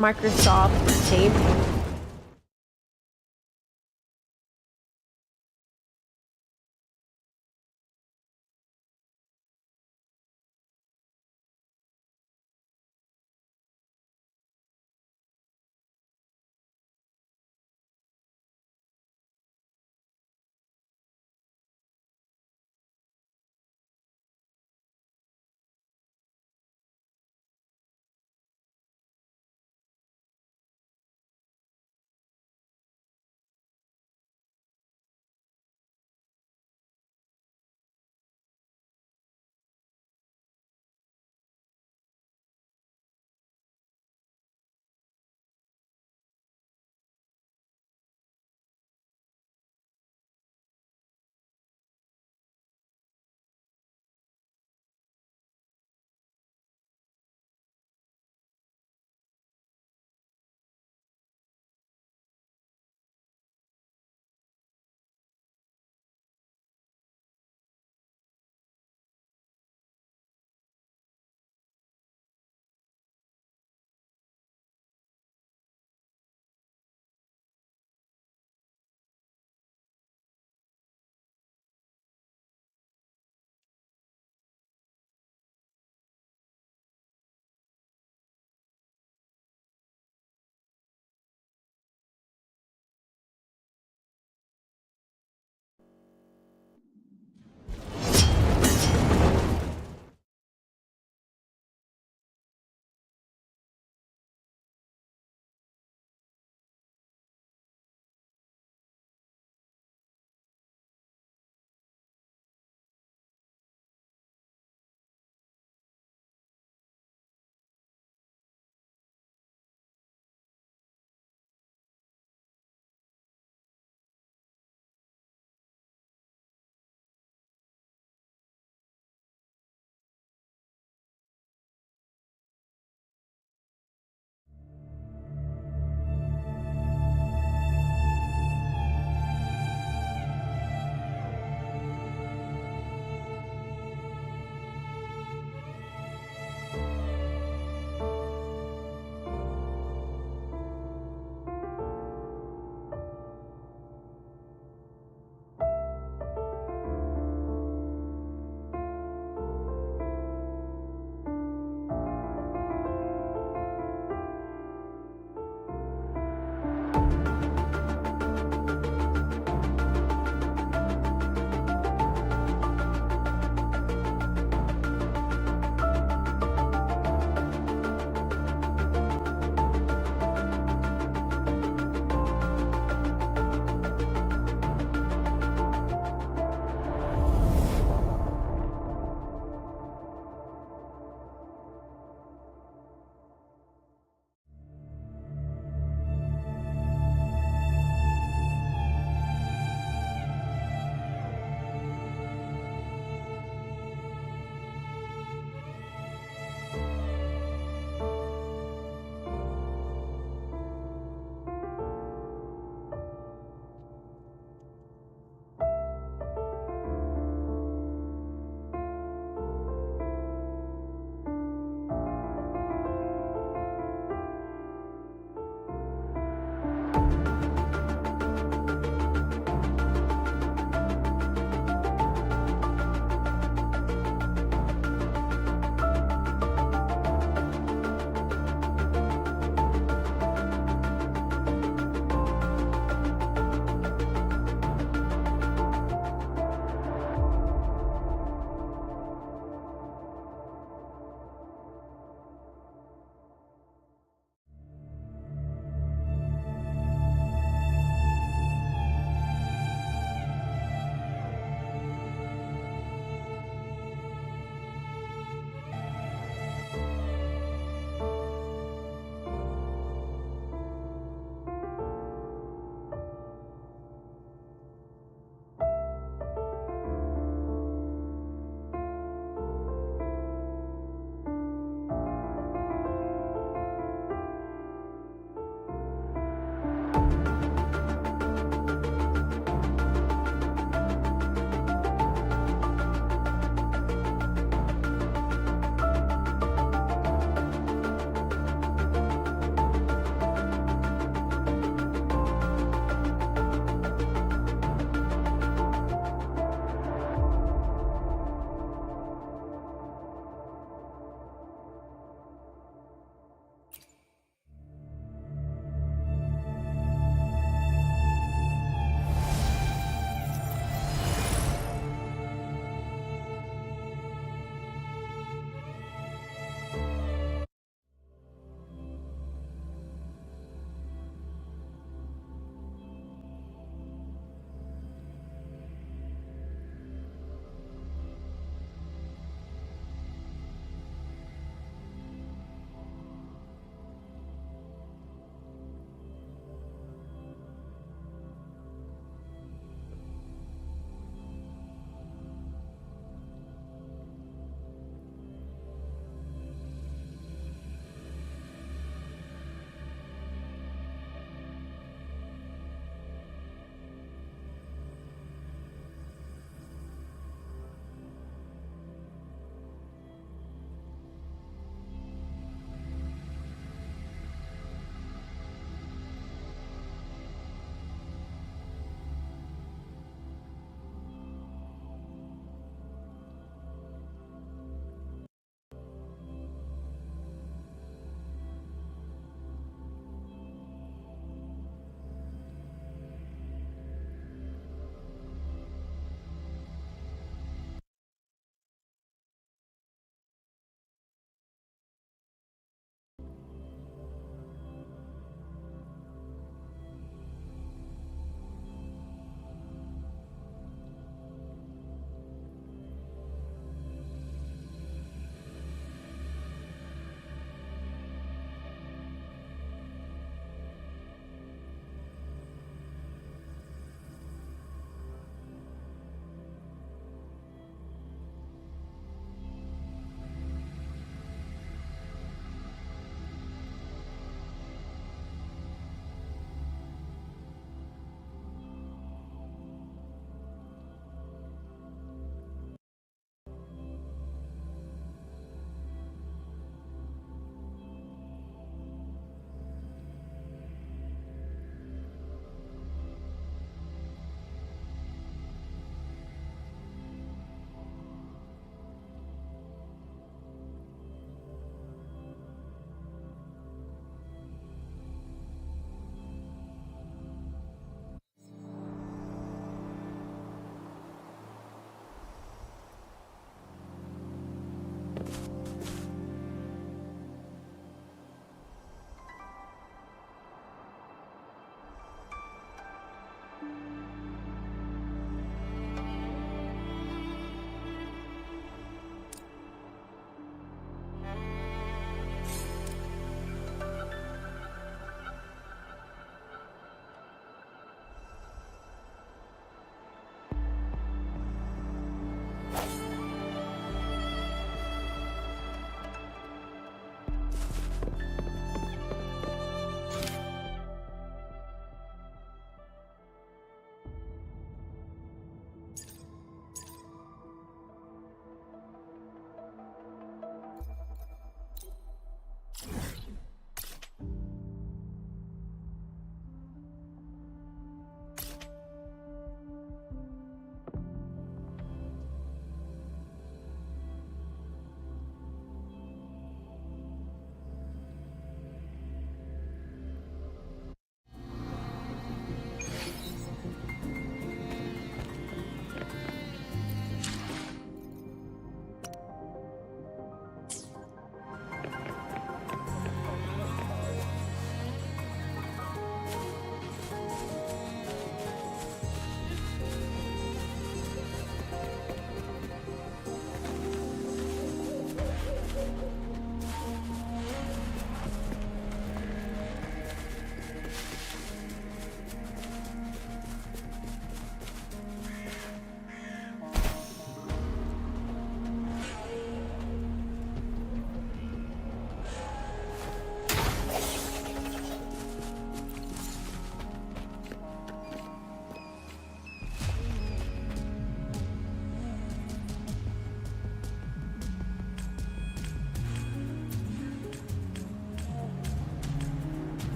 Microsoft tape.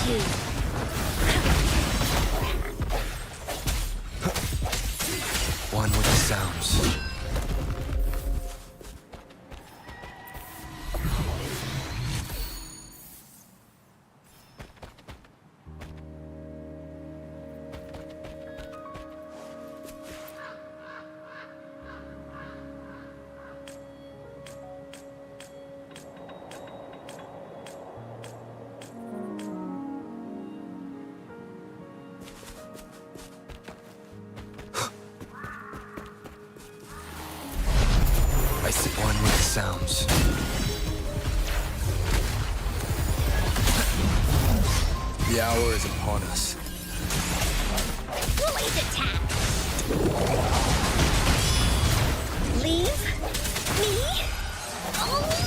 2. One with the sounds. I see one with the sounds. The hour is upon us. Blaze attack! Leave me alone!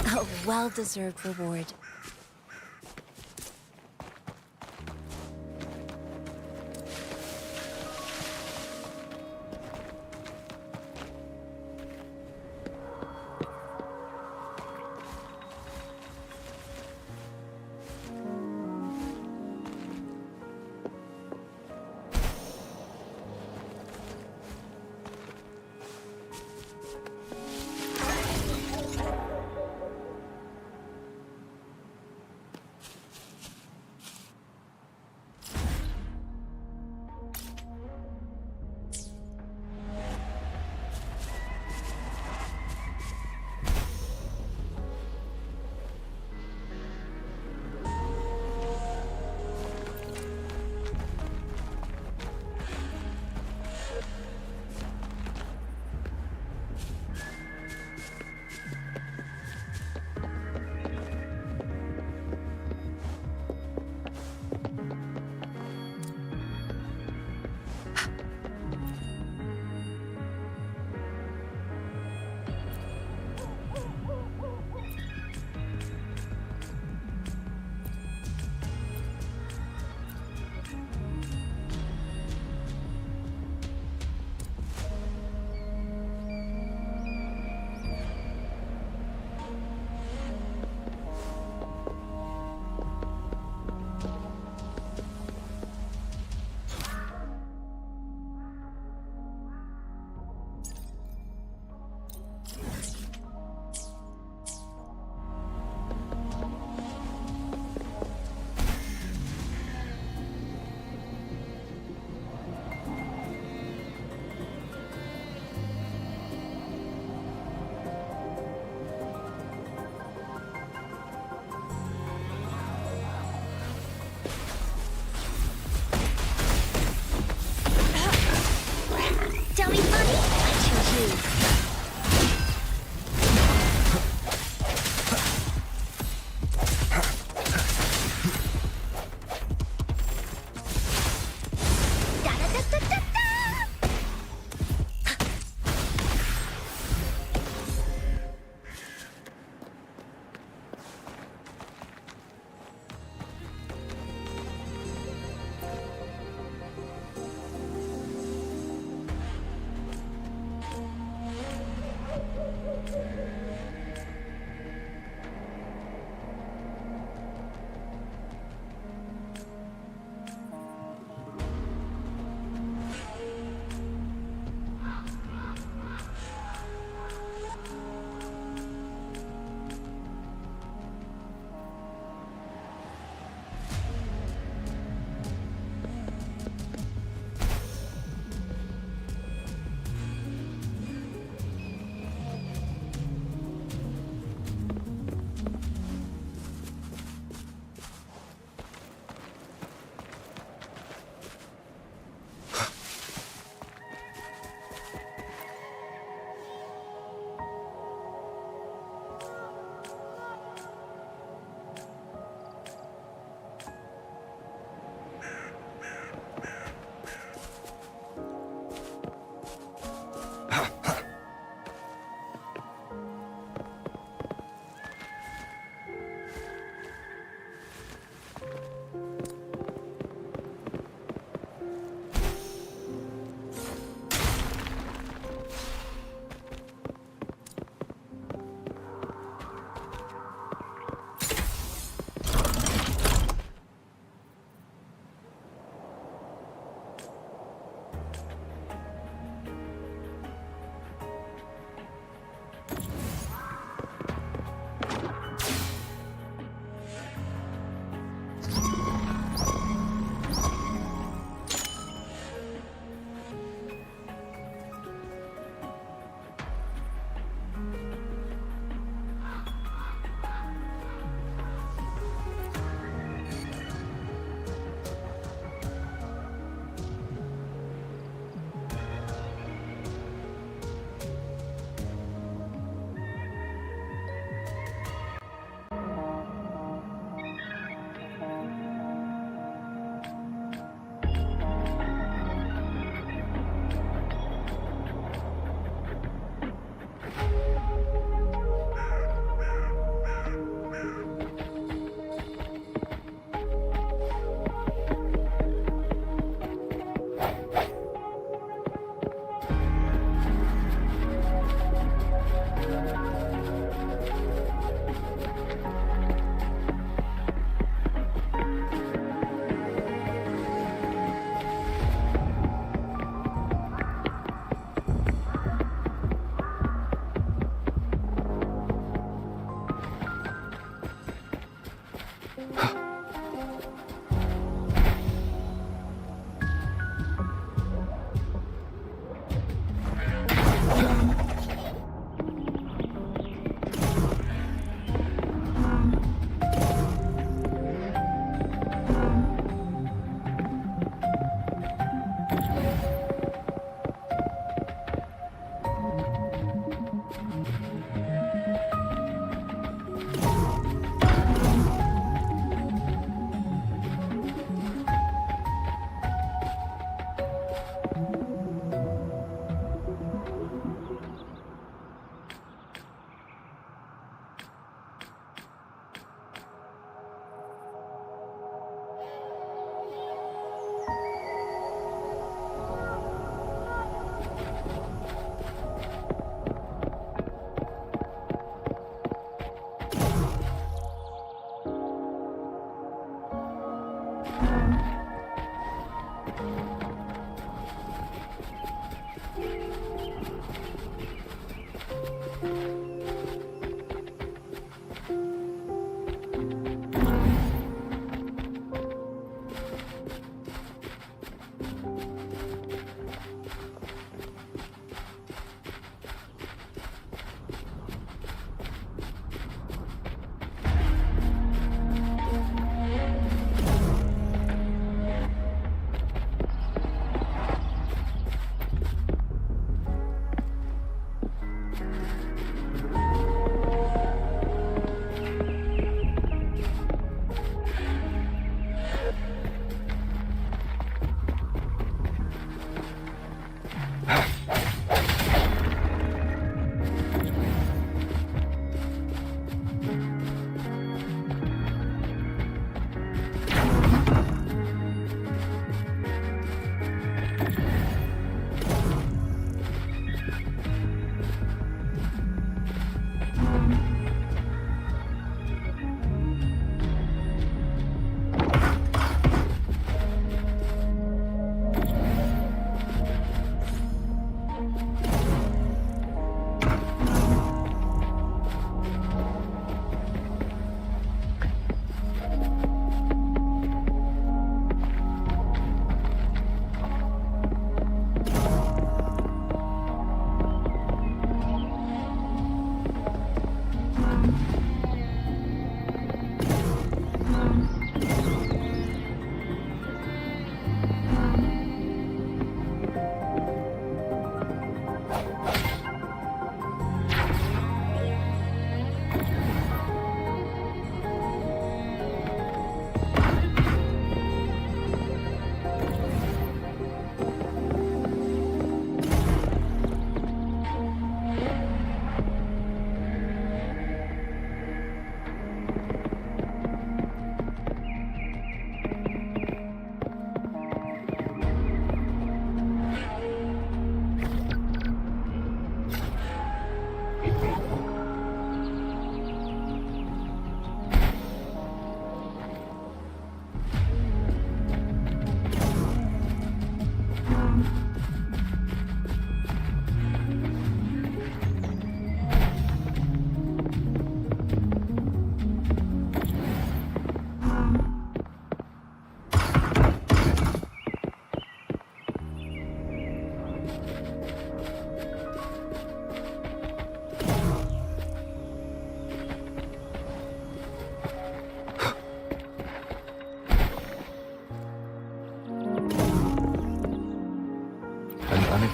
A well-deserved reward.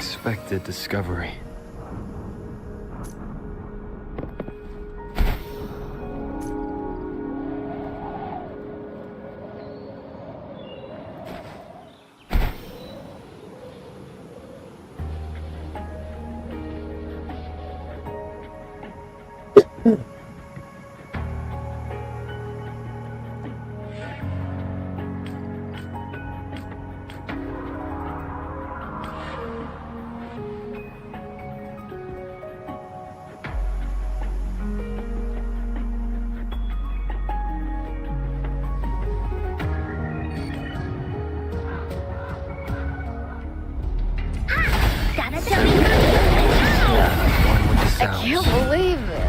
unexpected discovery. One with the sounds. Can't believe it.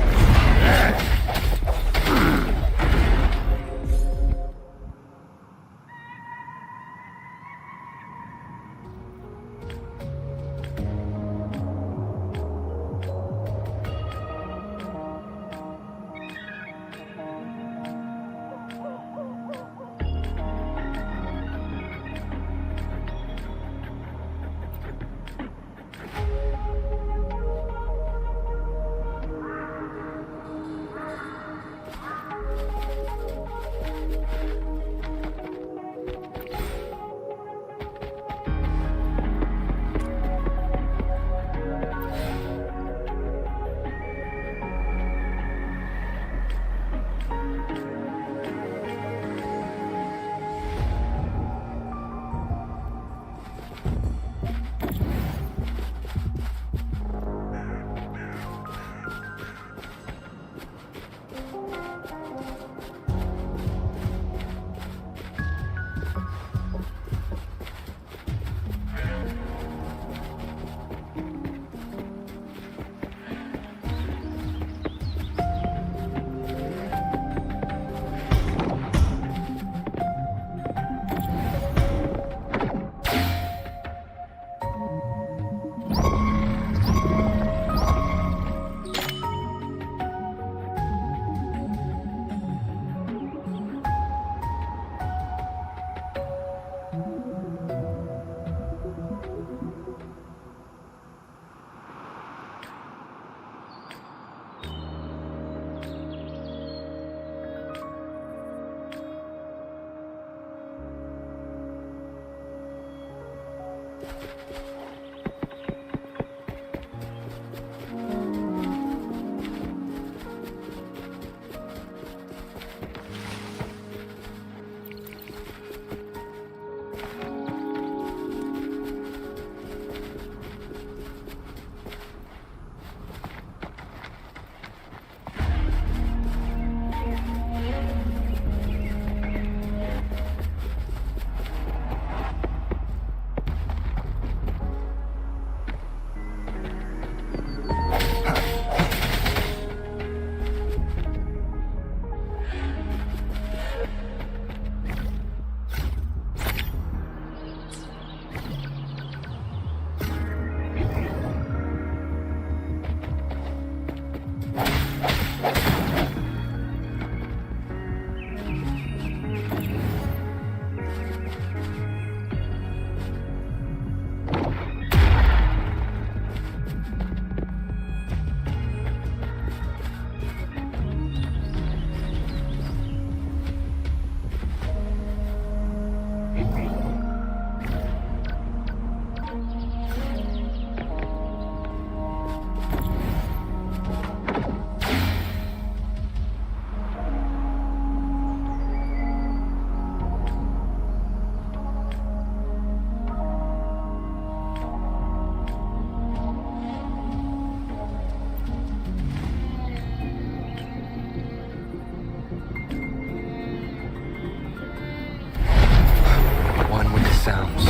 sounds.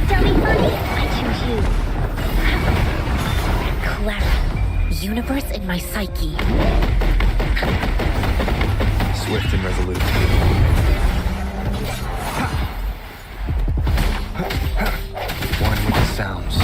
Don't be funny. I choose you. Clara. Universe in my psyche. Swift and resolute. One with the sounds.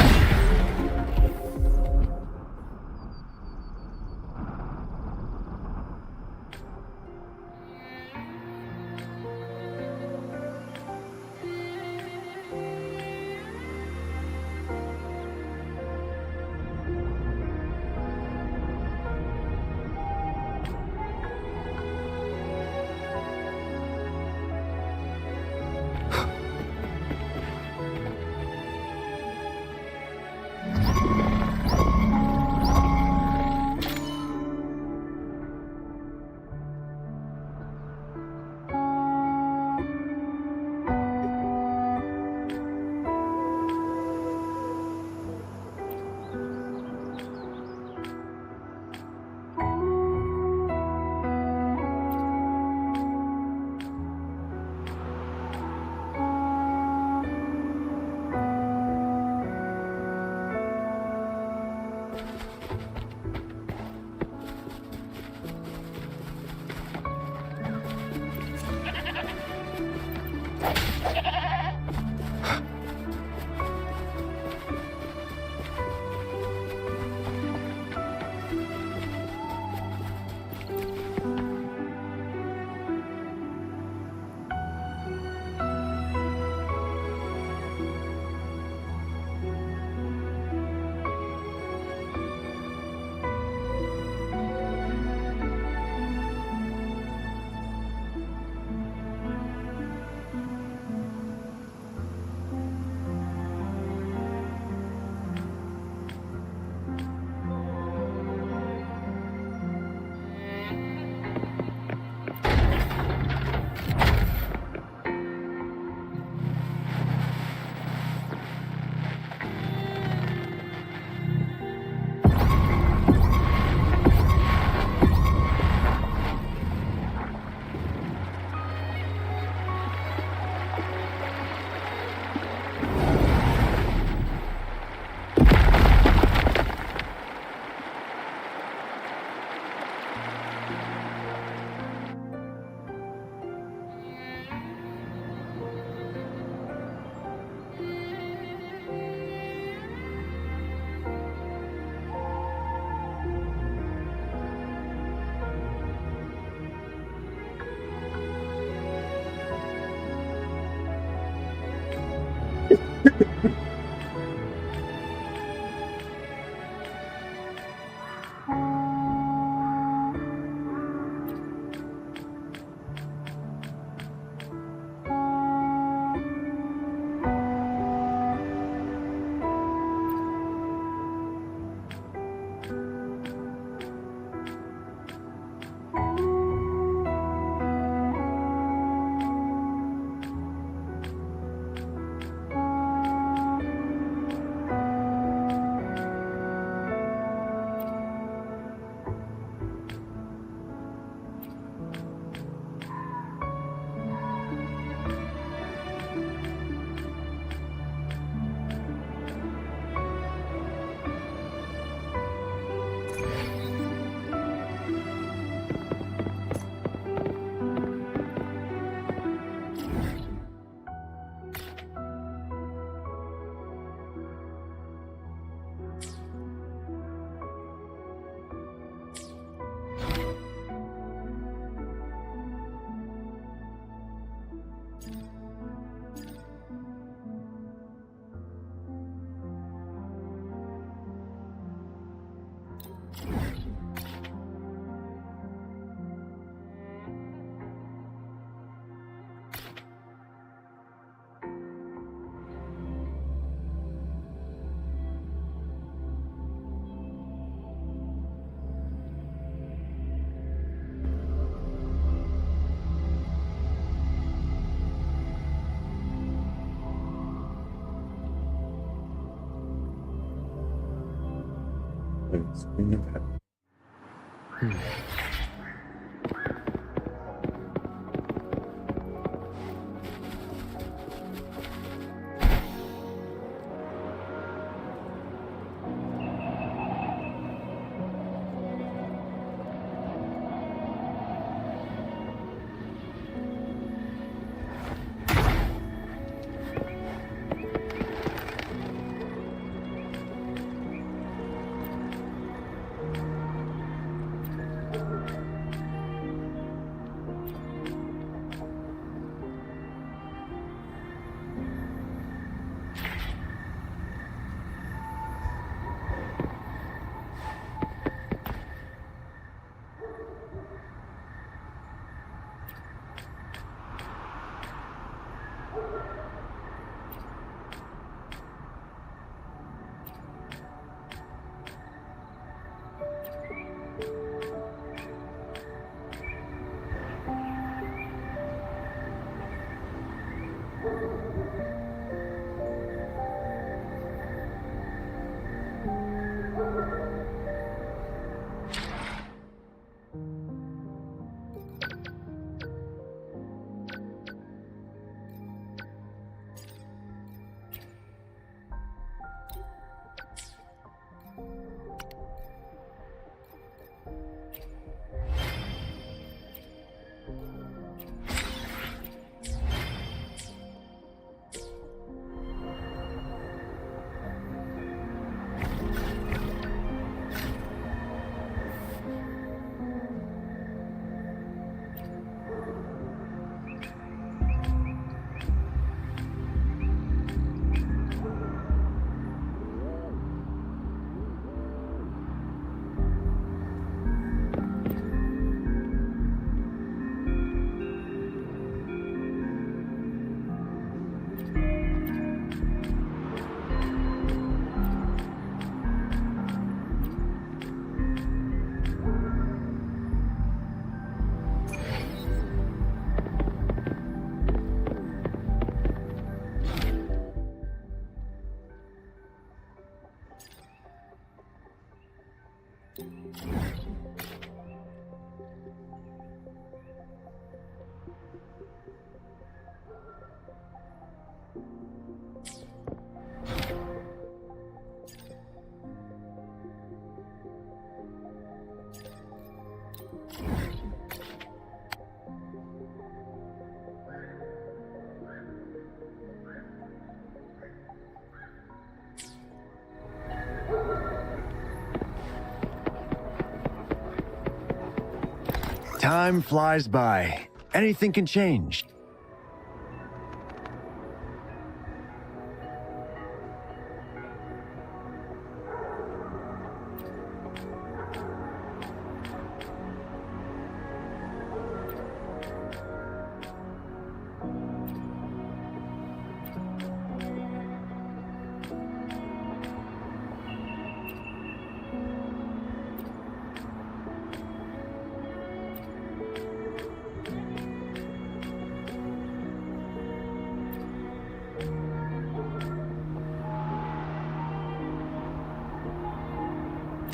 Time flies by. Anything can change.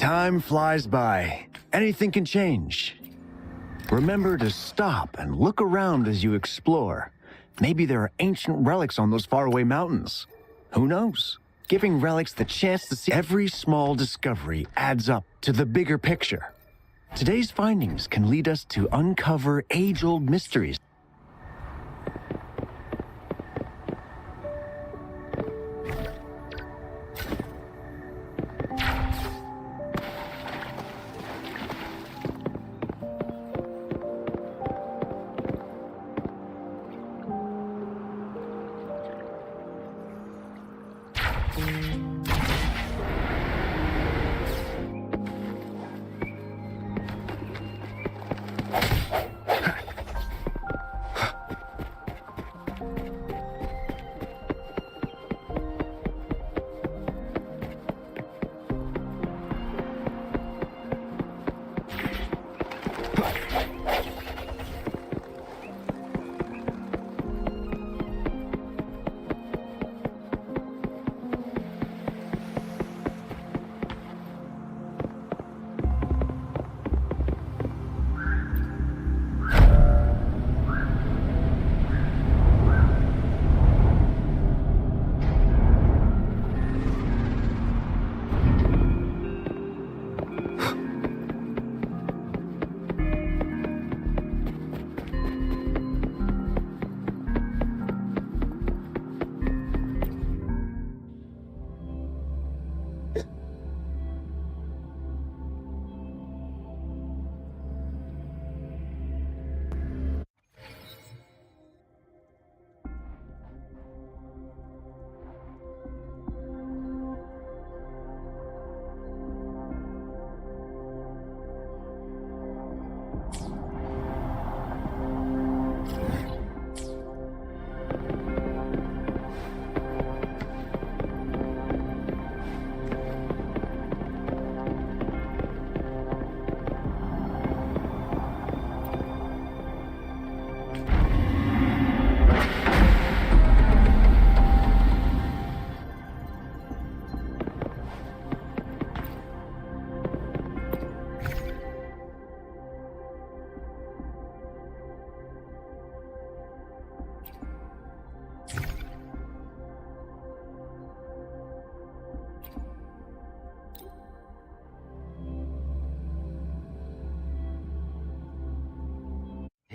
Time flies by. Anything can change. Remember to stop and look around as you explore. Maybe there are ancient relics on those faraway mountains. Who knows? Giving relics the chance to see every small discovery adds up to the bigger picture. Today's findings can lead us to uncover age-old mysteries.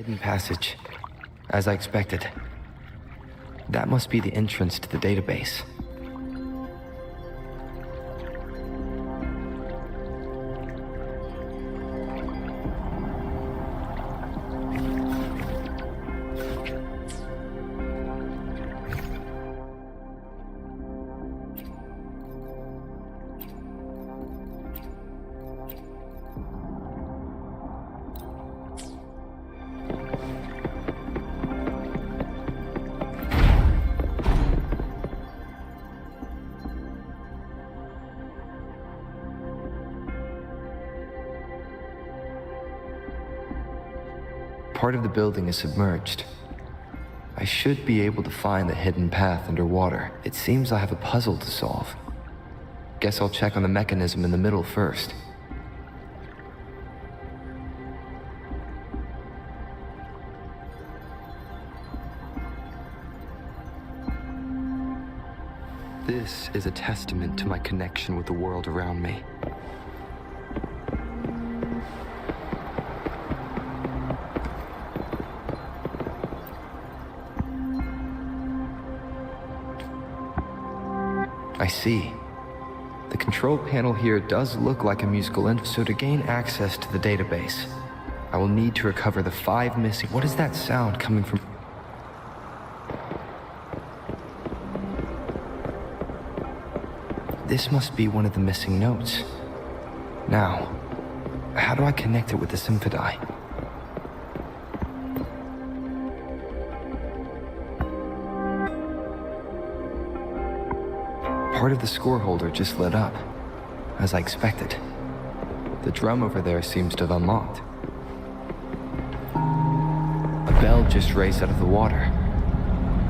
hidden passage, as I expected. That must be the entrance to the database. Part of the building is submerged. I should be able to find the hidden path underwater. It seems I have a puzzle to solve. Guess I'll check on the mechanism in the middle first. This is a testament to my connection with the world around me. I see. The control panel here does look like a musical instrument, so to gain access to the database, I will need to recover the 5 missing... What is that sound coming from? This must be one of the missing notes. Now, how do I connect it with the symphony? Part of the score holder just lit up, as I expected. The drum over there seems to have unlocked. A bell just raised out of the water.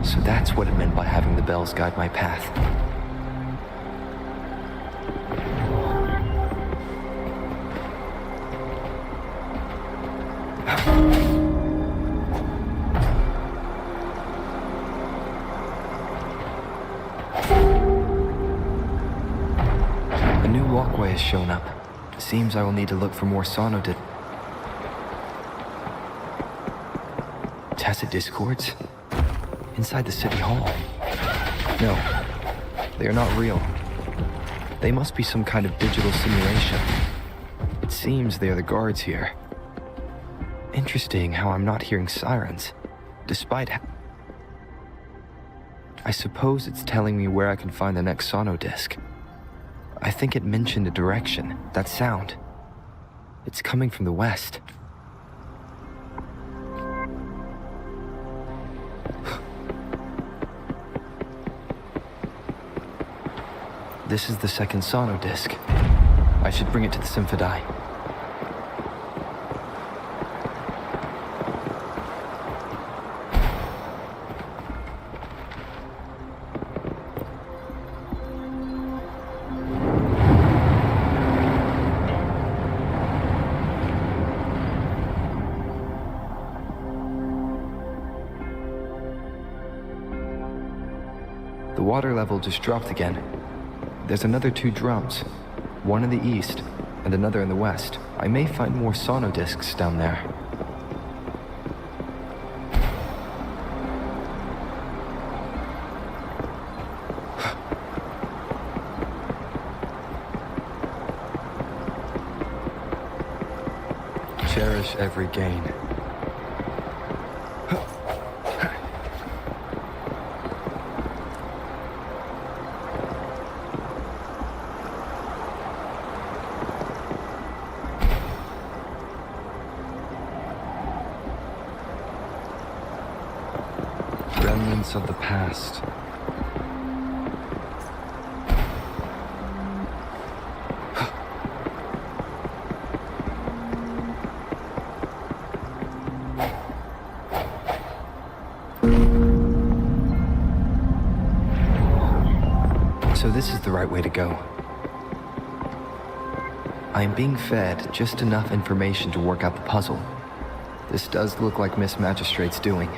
So that's what it meant by having the bells guide my path. Has shown up. Seems I will need to look for more sonodid. Tacit discords? Inside the city hall? No, they are not real. They must be some kind of digital simulation. It seems they are the guards here. Interesting how I'm not hearing sirens, despite I suppose it's telling me where I can find the next sonodisc. I think it mentioned a direction, that sound. It's coming from the west. This is the second sonodisc. I should bring it to the symphony. The water level just dropped again. There's another 2 drums, one in the east and another in the west. I may find more sonodiscs down there. Cherish every gain. Remnants of the past. So this is the right way to go. I am being fed just enough information to work out the puzzle. This does look like Miss Magistrate's doing.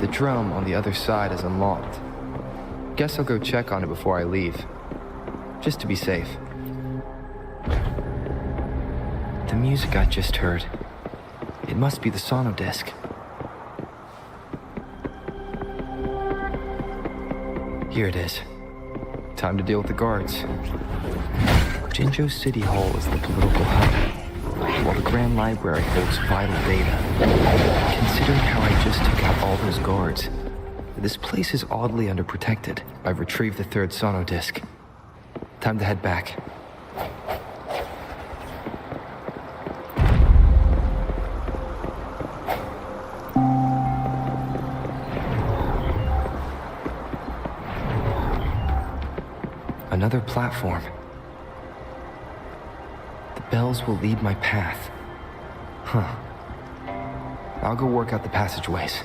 The drum on the other side is unlocked. Guess I'll go check on it before I leave. Just to be safe. The music I just heard. It must be the sonodisc. Here it is. Time to deal with the guards. Jinzhou City Hall is the political hub, while the Grand Library holds vital data. Considering how I just took out all those guards, this place is oddly underprotected. I've retrieved the third sonodisc. Time to head back. Another platform. The bells will lead my path. Huh. I'll go work out the passageways.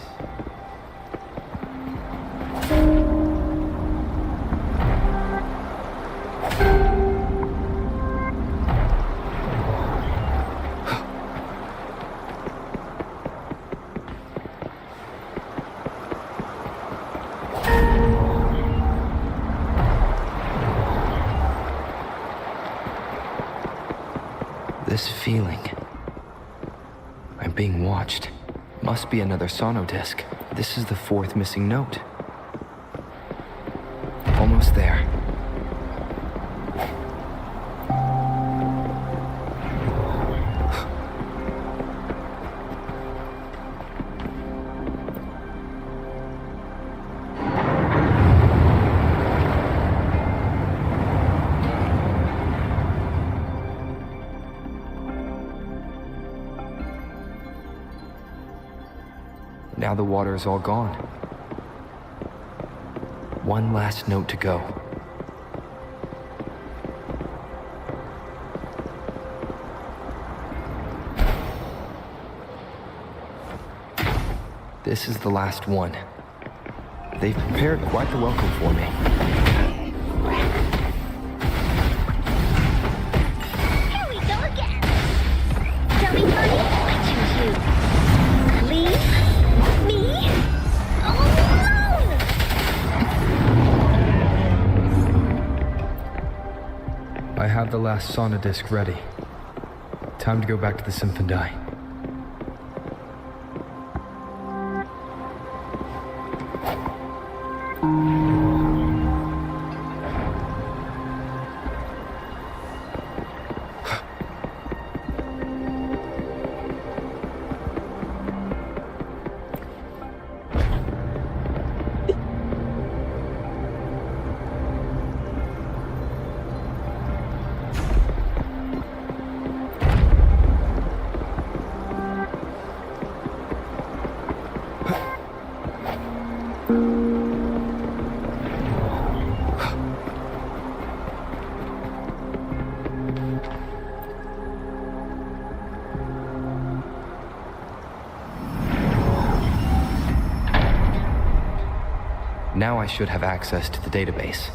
This feeling. I'm being watched. Must be another sonodisc. This is the fourth missing note. Almost there. Now the water is all gone. One last note to go. This is the last one. They've prepared quite the welcome for me. Here we go again. Dummy buddy, I choose you. Leave me alone. I have the last sonodisc ready. Time to go back to the Symphony. Now I should have access to the database.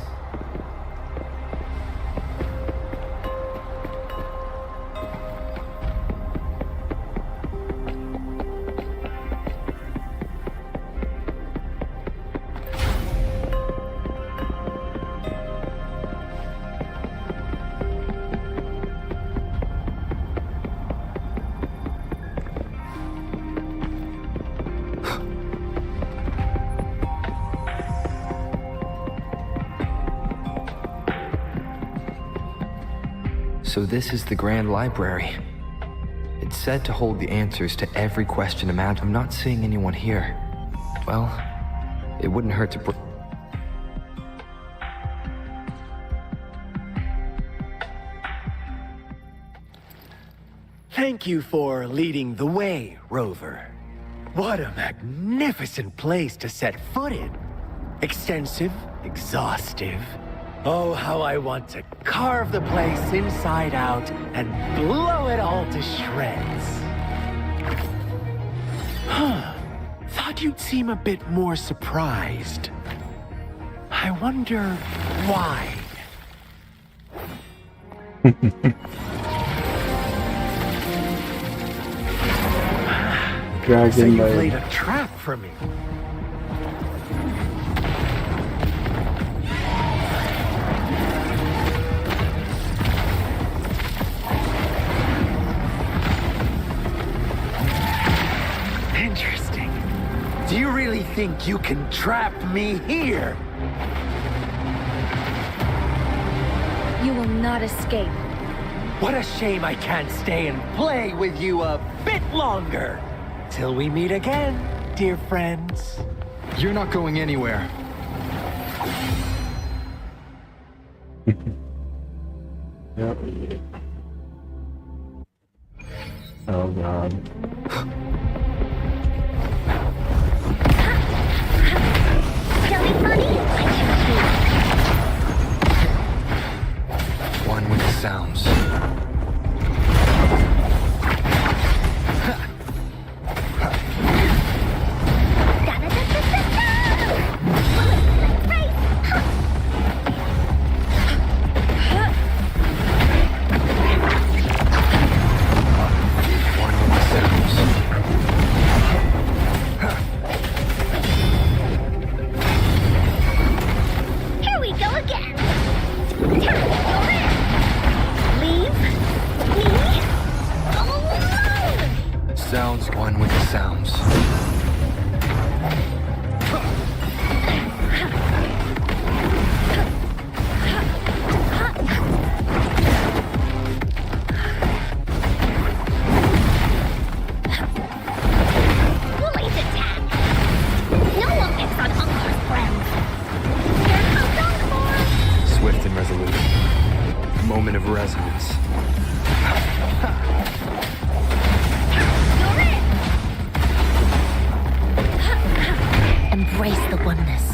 So this is the Grand Library. It's said to hold the answers to every question imagined. I'm not seeing anyone here. Well, it wouldn't hurt to... Thank you for leading the way, Rover. What a magnificent place to set foot in. Extensive, exhaustive. Oh, how I want to carve the place inside out and blow it all to shreds. Thought you'd seem a bit more surprised. I wonder why. So you laid a trap for me. Do you really think you can trap me here? You will not escape. What a shame I can't stay and play with you a bit longer. Till we meet again, dear friends. You're not going anywhere. Yep. Oh god. Silly bunny, I choose you. One with the sounds. One with the sounds. Here we go again. Time to go in. Leave me alone. Sounds. One with the sounds. Bullies attack. No one picks on Uncle's friends. Here comes Encore. Swift and resolute. Moment of resonance. You're in. Embrace the oneness.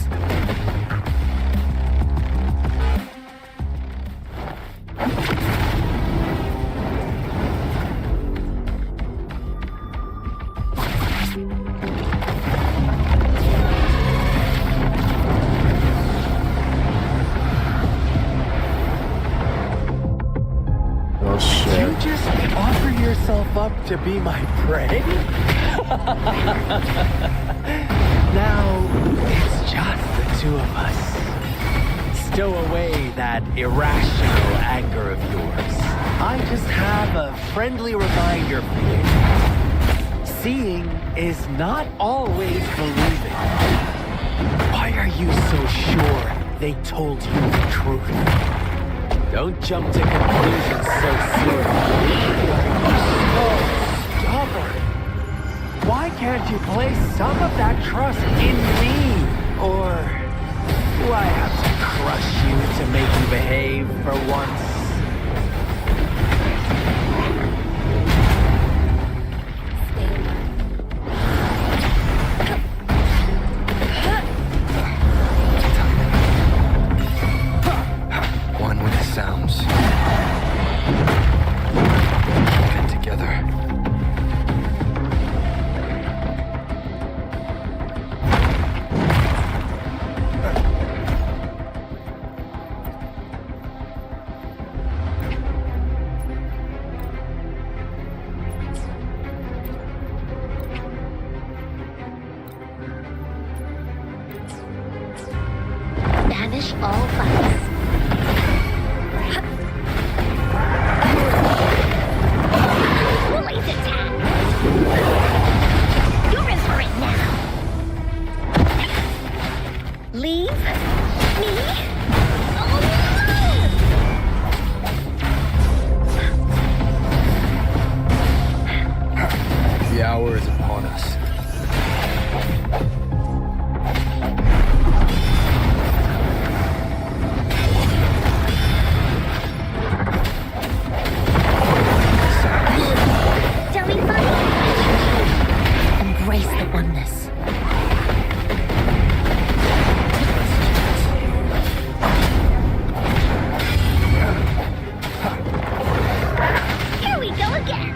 Oh You shit. just offer yourself up to be my prey? Now, it's just the two of us. Stow away that irrational anger of yours. I just have a friendly reminder for you. Seeing is not always believing. Why are you so sure they told you the truth? Don't jump to conclusions so soon. So stubborn. Why can't you place some of that trust in me? Or do I have to crush you to make you behave for once? One with the sounds. Get together. Banish all vice. Bullies attack. You're in for it now. Leave me alone. The hour is upon us. Silly bunny, I choose you. Embrace the oneness. Here we go again.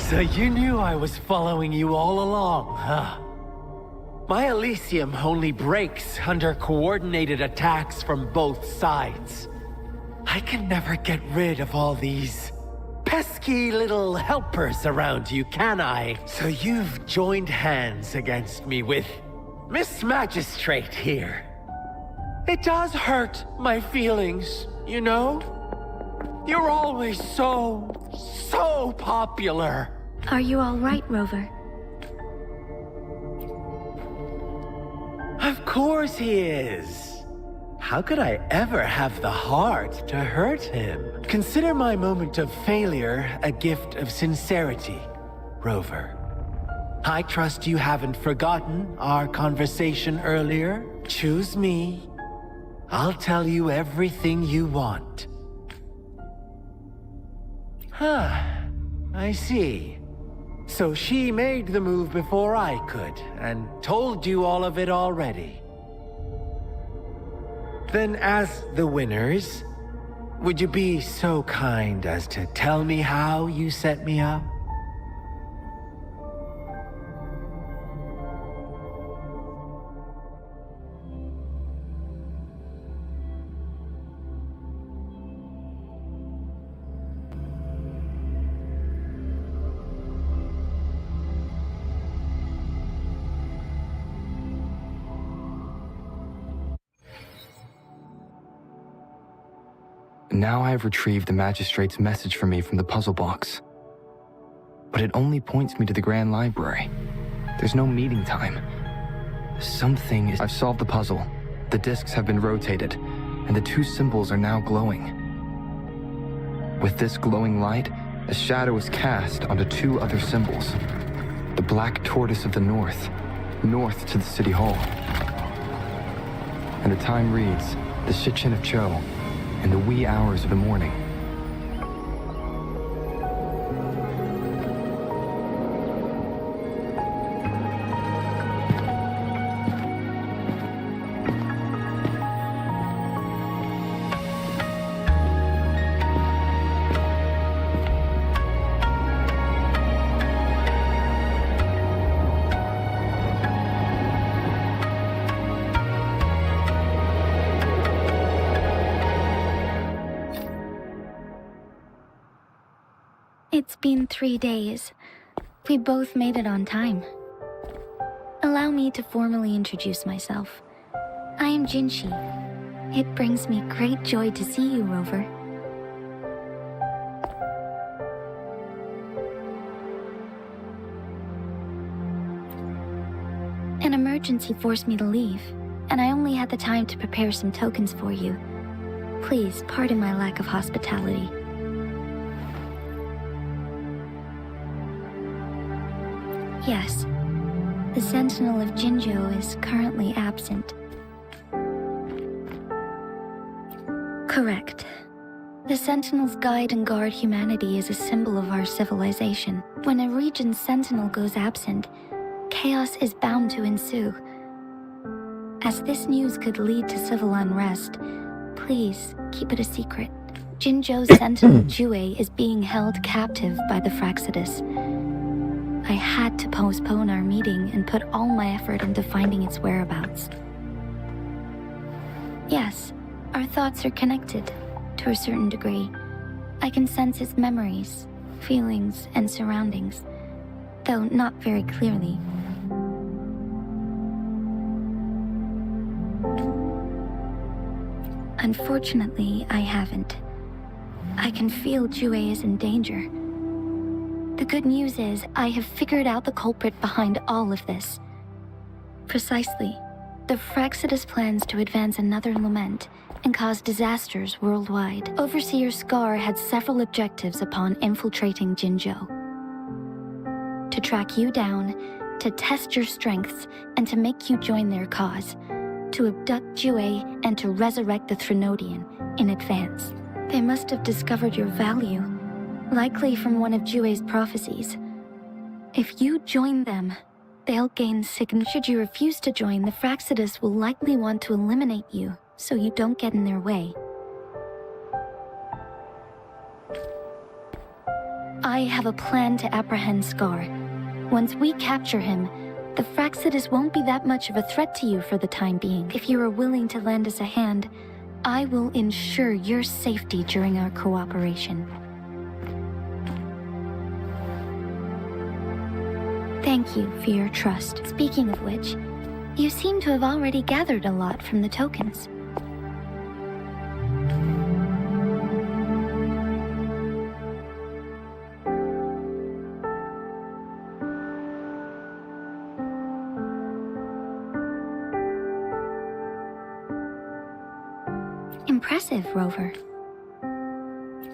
So you knew I was following you all along, huh? My Elysium only breaks under coordinated attacks from both sides. I can never get rid of all these pesky little helpers around you, can I? So you've joined hands against me with Miss Magistrate here. It does hurt my feelings, you know? You're always so popular. Are you all right, Rover? Of course he is. How could I ever have the heart to hurt him? Consider my moment of failure a gift of sincerity, Rover. I trust you haven't forgotten our conversation earlier. Choose me. I'll tell you everything you want. Huh. I see. So she made the move before I could, and told you all of it already. Then as the winners, would you be so kind as to tell me how you set me up? Now I have retrieved the magistrate's message for me from the puzzle box. But it only points me to the Grand Library. There's no meeting time. I've solved the puzzle. The discs have been rotated, and the two symbols are now glowing. With this glowing light, a shadow is cast onto two other symbols. The black tortoise of the north to the city hall. And the time reads, the Shichin of Cho, in the wee hours of the morning. It's been 3 days. We both made it on time. Allow me to formally introduce myself. I am Jinshi. It brings me great joy to see you, Rover. An emergency forced me to leave, and I only had the time to prepare some tokens for you. Please pardon my lack of hospitality. Yes, the Sentinel of Jinzhou is currently absent. Correct. The Sentinels guide and guard humanity as a symbol of our civilization. When a region's Sentinel goes absent, chaos is bound to ensue. As this news could lead to civil unrest, please keep it a secret. Jinzhou's Sentinel Jue is being held captive by the Fraxidus. I had to postpone our meeting and put all my effort into finding its whereabouts. Yes, our thoughts are connected, to a certain degree. I can sense its memories, feelings, and surroundings, though not very clearly. Unfortunately, I haven't. I can feel Jue is in danger. The good news is, I have figured out the culprit behind all of this. Precisely. The Fraxidus plans to advance another lament and cause disasters worldwide. Overseer Scar had several objectives upon infiltrating Jinzhou. To track you down, to test your strengths, and to make you join their cause. To abduct Jue and to resurrect the Threnodian in advance. They must have discovered your value. Likely from one of Jue's prophecies. If you join them, they'll gain significance. Should you refuse to join, the Fraxidus will likely want to eliminate you, so you don't get in their way. I have a plan to apprehend Scar. Once we capture him, the Fraxidus won't be that much of a threat to you for the time being. If you are willing to lend us a hand, I will ensure your safety during our cooperation. Thank you for your trust. Speaking of which, you seem to have already gathered a lot from the tokens. Impressive, Rover.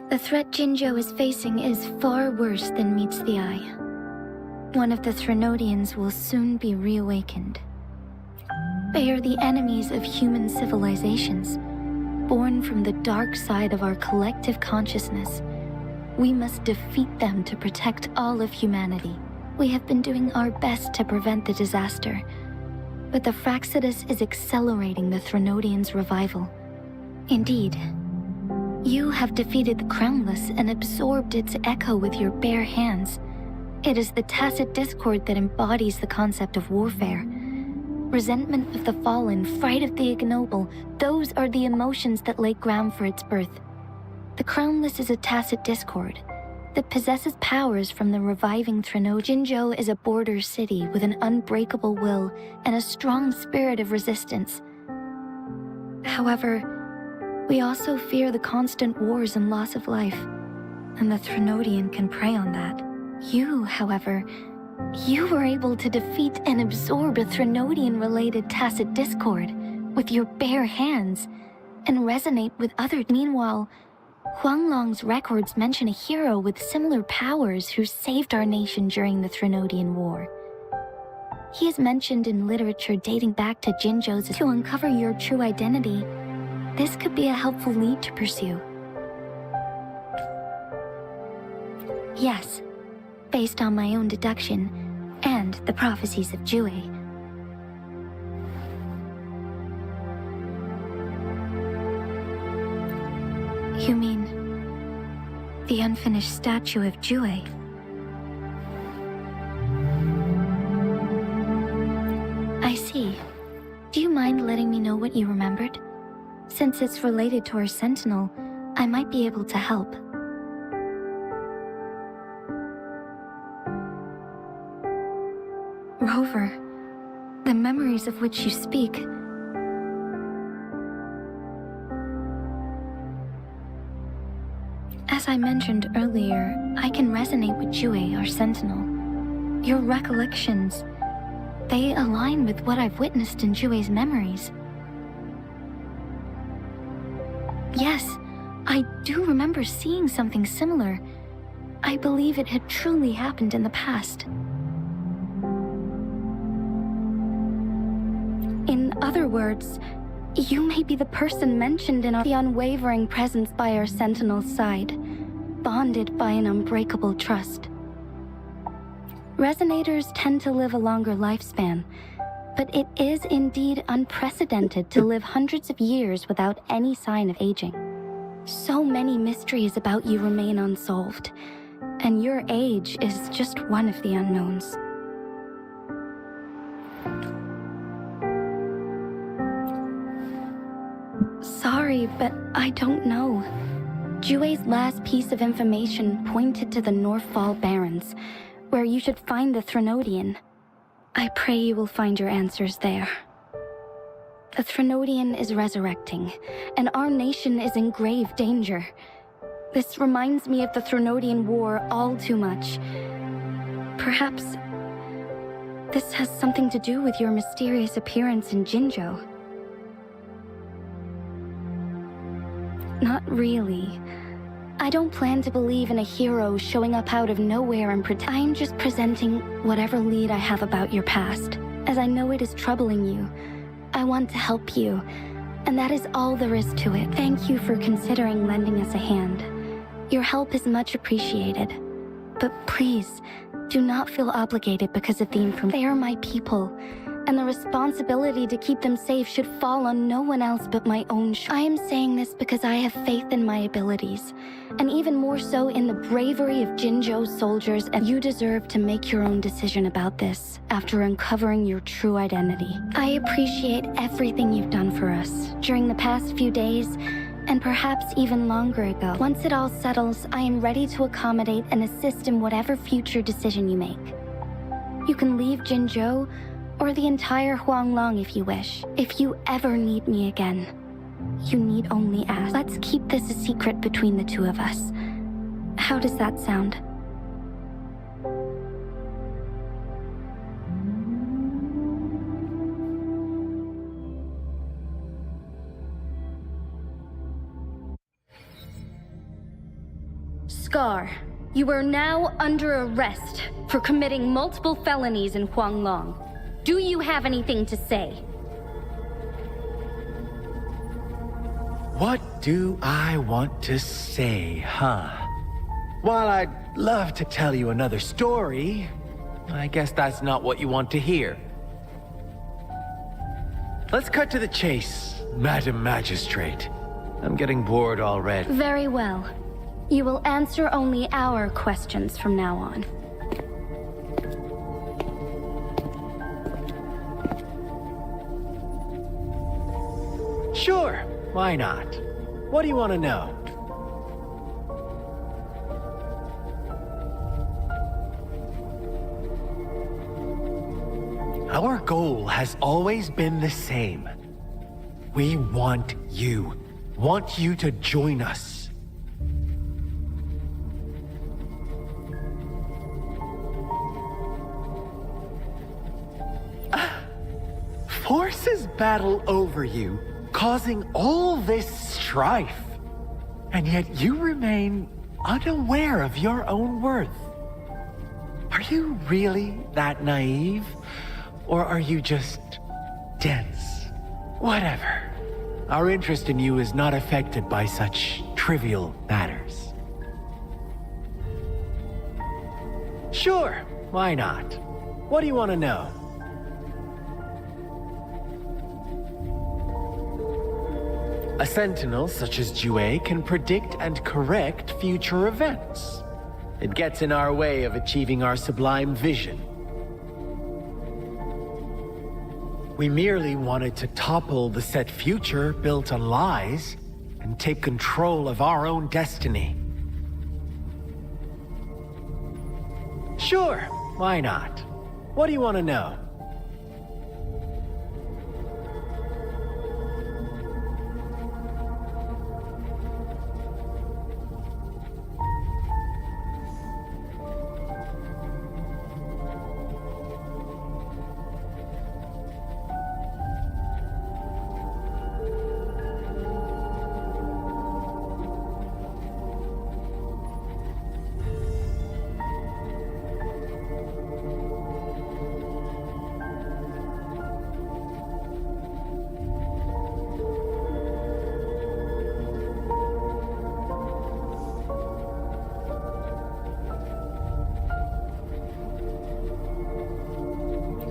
The threat Jinzhou is facing is far worse than meets the eye. One of the Threnodians will soon be reawakened. They are the enemies of human civilizations, born from the dark side of our collective consciousness. We must defeat them to protect all of humanity. We have been doing our best to prevent the disaster, but the Fraxidus is accelerating the Threnodians' revival. Indeed, you have defeated the Crownless and absorbed its echo with your bare hands. It is the tacit discord that embodies the concept of warfare. Resentment of the fallen, fright of the ignoble, those are the emotions that lay ground for its birth. The Crownless is a tacit discord that possesses powers from the reviving Threnodian. Jinzhou is a border city with an unbreakable will and a strong spirit of resistance. However, we also fear the constant wars and loss of life, and the Threnodian can prey on that. You, however, you were able to defeat and absorb a Threnodian-related tacit discord with your bare hands and resonate with others. Meanwhile, Huanglong's records mention a hero with similar powers who saved our nation during the Threnodian War. He is mentioned in literature dating back to Jinzhou's. To uncover your true identity, this could be a helpful lead to pursue. Yes, based on my own deduction and the prophecies of Jue. You mean the unfinished statue of Jue? I see. Do you mind letting me know what you remembered? Since it's related to our sentinel, I might be able to help. Rover, the memories of which you speak. As I mentioned earlier, I can resonate with Jue, our sentinel. Your recollections, they align with what I've witnessed in Jue's memories. Yes, I do remember seeing something similar. I believe it had truly happened in the past. In other words, you may be the person mentioned in the unwavering presence by our sentinel's side, bonded by an unbreakable trust. Resonators tend to live a longer lifespan, but it is indeed unprecedented to live hundreds of years without any sign of aging. So many mysteries about you remain unsolved, and your age is just one of the unknowns. Sorry, but I don't know. Jue's last piece of information pointed to the Northfall Barrens, where you should find the Threnodian. I pray you will find your answers there. The Threnodian is resurrecting, and our nation is in grave danger. This reminds me of the Threnodian War all too much. Perhaps this has something to do with your mysterious appearance in Jinzhou. Not really. I don't plan to believe in a hero showing up out of nowhere and I'm just presenting whatever lead I have about your past. As I know it is troubling you, I want to help you, and that is all there is to it. Thank you for considering lending us a hand. Your help is much appreciated. But please, do not feel obligated because of the information. They are my people, and the responsibility to keep them safe should fall on no one else but my own I am saying this because I have faith in my abilities, and even more so in the bravery of Jinzhou's soldiers, and you deserve to make your own decision about this after uncovering your true identity. I appreciate everything you've done for us during the past few days, and perhaps even longer ago. Once it all settles, I am ready to accommodate and assist in whatever future decision you make. You can leave Jinzhou or the entire Huanglong if you wish. If you ever need me again, you need only ask. Let's keep this a secret between the two of us. How does that sound? Scar, you are now under arrest for committing multiple felonies in Huanglong. Do you have anything to say? What do I want to say, huh? While I'd love to tell you another story, I guess that's not what you want to hear. Let's cut to the chase, Madam Magistrate. I'm getting bored already. Very well. You will answer only our questions from now on. Sure, why not? What do you want to know? Our goal has always been the same. We want you to join us. Forces battle over you, causing all this strife. And yet you remain unaware of your own worth. Are you really that naive? Or are you just dense? Whatever. Our interest in you is not affected by such trivial matters. Sure, why not? What do you want to know? A sentinel such as Jue can predict and correct future events. It gets in our way of achieving our sublime vision. We merely wanted to topple the set future built on lies and take control of our own destiny. Sure, why not? What do you want to know?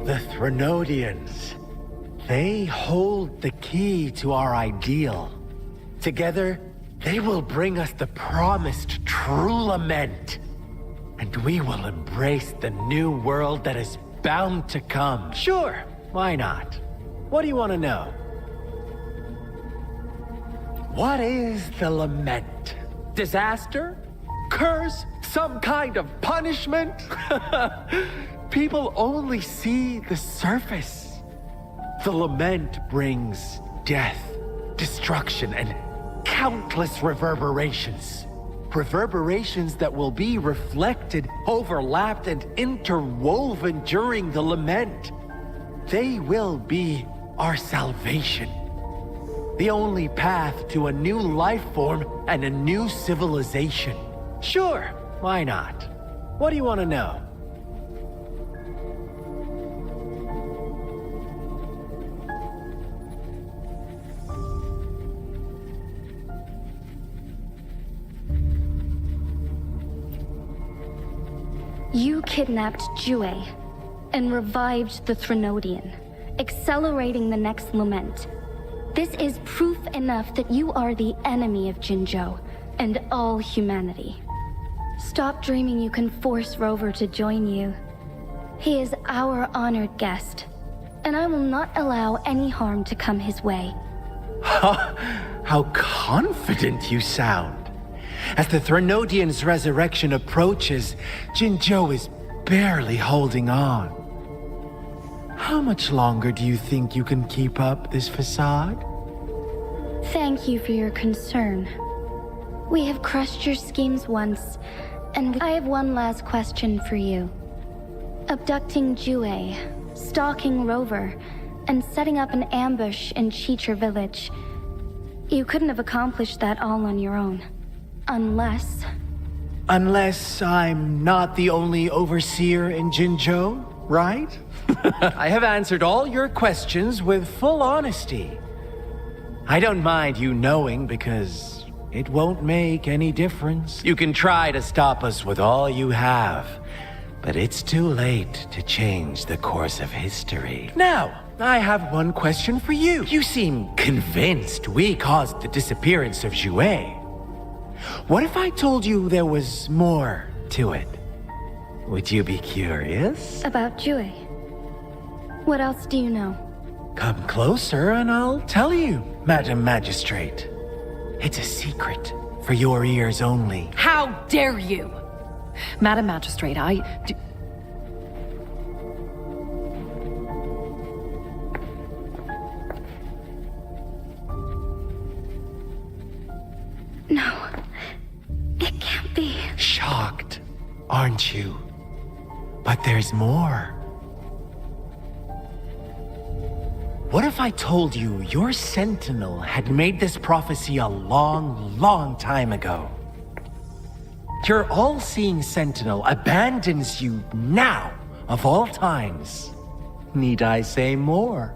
The Threnodians. They hold the key to our ideal. Together, they will bring us the promised true lament. And we will embrace the new world that is bound to come. Sure, why not? What do you want to know? What is the lament? Disaster? Curse? Some kind of punishment? People only see the surface. The lament brings death, destruction, and countless reverberations. Reverberations that will be reflected, overlapped, and interwoven during the lament. They will be our salvation. The only path to a new life form and a new civilization. Sure, why not? What do you want to know? You kidnapped Jue and revived the Threnodian, accelerating the next lament. This is proof enough that you are the enemy of Jinzhou and all humanity. Stop dreaming you can force Rover to join you. He is our honored guest, and I will not allow any harm to come his way. How confident you sound. As the Threnodian's resurrection approaches, Jinzhou is barely holding on. How much longer do you think you can keep up this facade? Thank you for your concern. We have crushed your schemes once, and I have one last question for you. Abducting Jue, stalking Rover, and setting up an ambush in Cheecher village. You couldn't have accomplished that all on your own. Unless I'm not the only overseer in Jinzhou, right? I have answered all your questions with full honesty. I don't mind you knowing because it won't make any difference. You can try to stop us with all you have, but it's too late to change the course of history. Now, I have one question for you. You seem convinced we caused the disappearance of Jue. What if I told you there was more to it? Would you be curious? about Jue. What else do you know? Come closer and I'll tell you, Madam Magistrate. It's a secret for your ears only. How dare you! Madam Magistrate, No. It can't be. Shocked, aren't you? But there's more. What if I told you your sentinel had made this prophecy a long, long time ago? Your all-seeing sentinel abandons you now, of all times. Need I say more?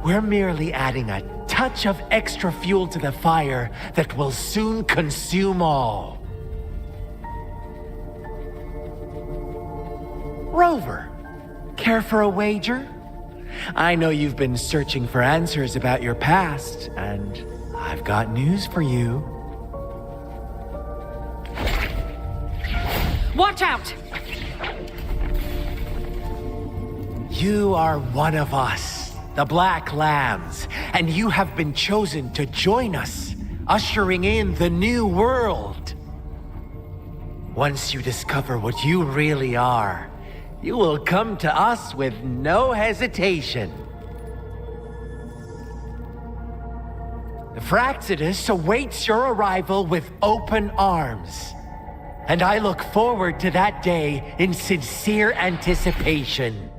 We're merely adding a touch of extra fuel to the fire that will soon consume all. Rover, care for a wager? I know you've been searching for answers about your past, and I've got news for you. watch out! You are one of us, the Black Lambs, and you have been chosen to join us, ushering in the new world. Once you discover what you really are, you will come to us with no hesitation. The Fraxidus awaits your arrival with open arms, and I look forward to that day in sincere anticipation.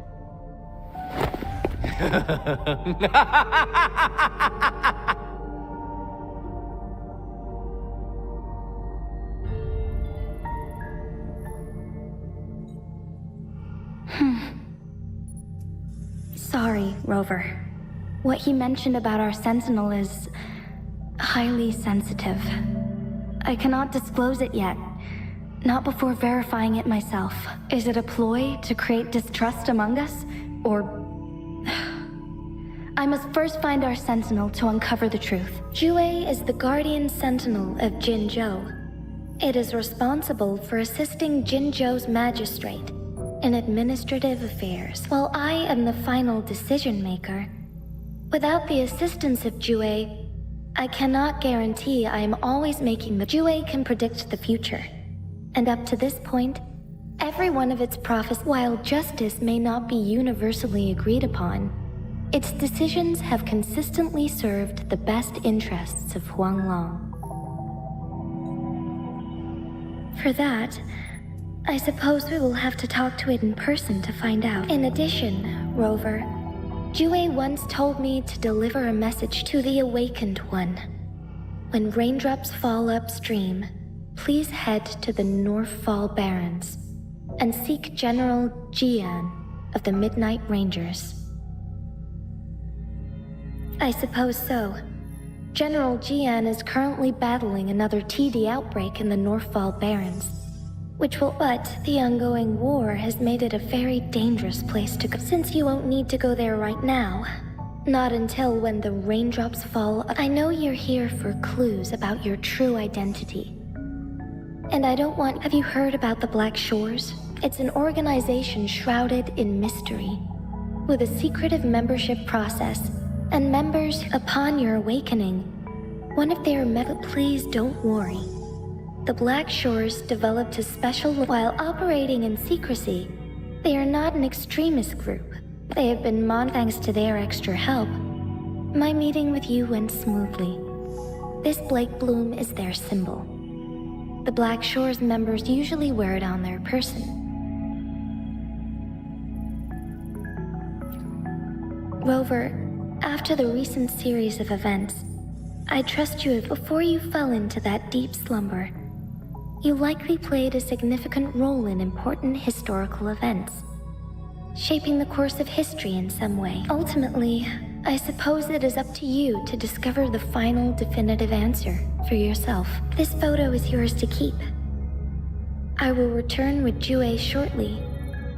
Sorry, Rover. What he mentioned about our Sentinel is highly sensitive. I cannot disclose it yet. Not before verifying it myself. Is it a ploy to create distrust among us? Or... I must first find our Sentinel to uncover the truth. Jue is the Guardian Sentinel of Jinzhou. It is responsible for assisting Jinzhou's magistrate in administrative affairs, while I am the final decision maker. Without the assistance of Jue, I cannot guarantee I am always making the... Jue can predict the future. And up to this point, every one of its prophecies, while justice may not be universally agreed upon, its decisions have consistently served the best interests of Huanglong. For that, I suppose we will have to talk to it in person to find out. In addition, Rover, Jue once told me to deliver a message to the Awakened One. When raindrops fall upstream, please head to the Northfall Barrens and seek General Jian of the Midnight Rangers. I suppose so. General Jian is currently battling another TD outbreak in the Northfall Barrens. But the ongoing war has made it a very dangerous place to go. Since you won't need to go there right now, not until when the raindrops fall. I know you're here for clues about your true identity. And I don't want. Have you heard about the Black Shores? It's an organization shrouded in mystery, with a secretive membership process, and members, upon your awakening, one of their please don't worry. The Black Shores developed a special. While operating in secrecy, they are not an extremist group. They have been thanks to their extra help. My meeting with you went smoothly. This Blake Bloom is their symbol. The Black Shores members usually wear it on their person. Rover, after the recent series of events, I trust you before you fell into that deep slumber. You likely played a significant role in important historical events, shaping the course of history in some way. Ultimately, I suppose it is up to you to discover the final definitive answer for yourself. This photo is yours to keep. I will return with Jue shortly,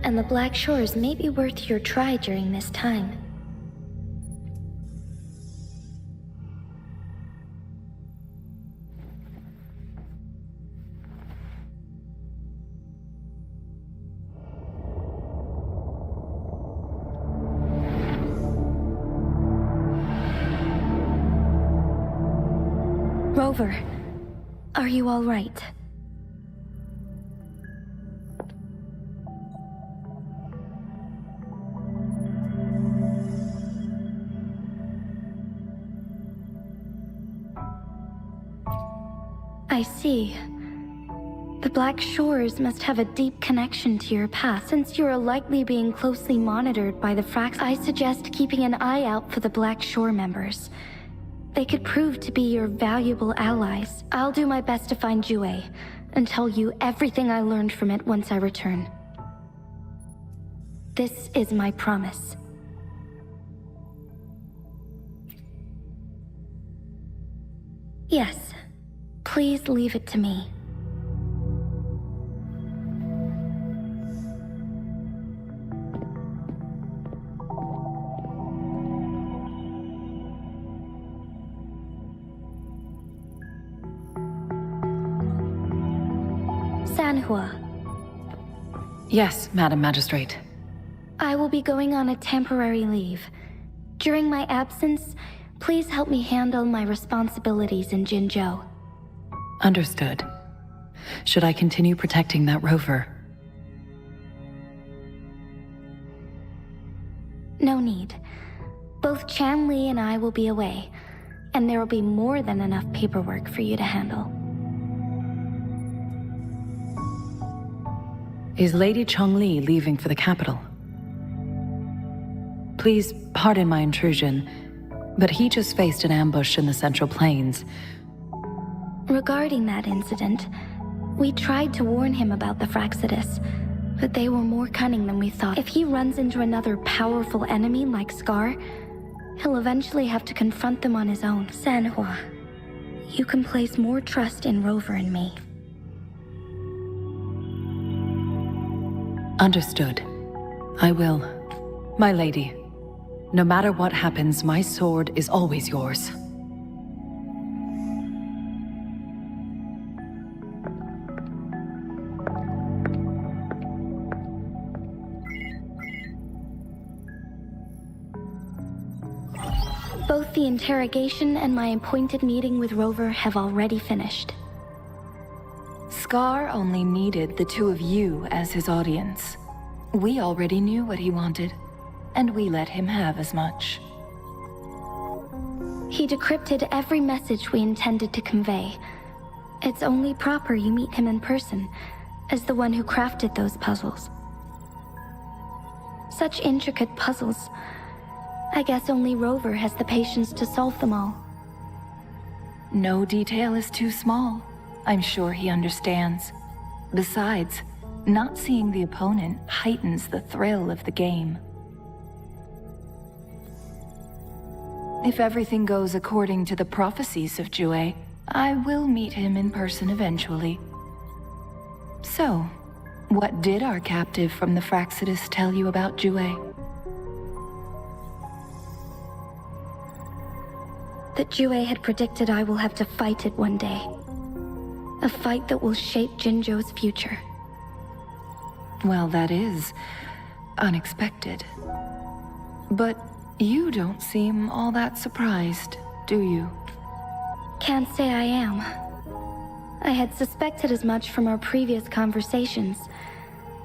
and the Black Shores may be worth your try during this time. Rover, are you all right? I see. The Black Shores must have a deep connection to your past. Since you are likely being closely monitored by the I suggest keeping an eye out for the Black Shore members. They could prove to be your valuable allies. I'll do my best to find Jue and tell you everything I learned from it once I return. This is my promise. Yes, please leave it to me. Sanhua. Yes, Madam Magistrate. I will be going on a temporary leave. During my absence, please help me handle my responsibilities in Jinzhou. Understood. Should I continue protecting that rover? No need. Both Chan Li and I will be away, and there will be more than enough paperwork for you to handle. Is Lady Chongli leaving for the capital? Please pardon my intrusion, but he just faced an ambush in the Central Plains. Regarding that incident, we tried to warn him about the Fraxidus, but they were more cunning than we thought. If he runs into another powerful enemy like Scar, he'll eventually have to confront them on his own. Sanhua, you can place more trust in Rover and me. Understood. I will. My lady, no matter what happens, my sword is always yours. Both the interrogation and my appointed meeting with Rover have already finished. Scar only needed the two of you as his audience. We already knew what he wanted, and we let him have as much. He decrypted every message we intended to convey. It's only proper you meet him in person, as the one who crafted those puzzles. Such intricate puzzles. I guess only Rover has the patience to solve them all. No detail is too small. I'm sure he understands. Besides, not seeing the opponent heightens the thrill of the game. If everything goes according to the prophecies of Jue, I will meet him in person eventually. So, what did our captive from the Fraxidus tell you about Jue? That Jue had predicted I will have to fight it one day. A fight that will shape Jinzhou's future. Well, that is unexpected. But you don't seem all that surprised, do you? Can't say I am. I had suspected as much from our previous conversations,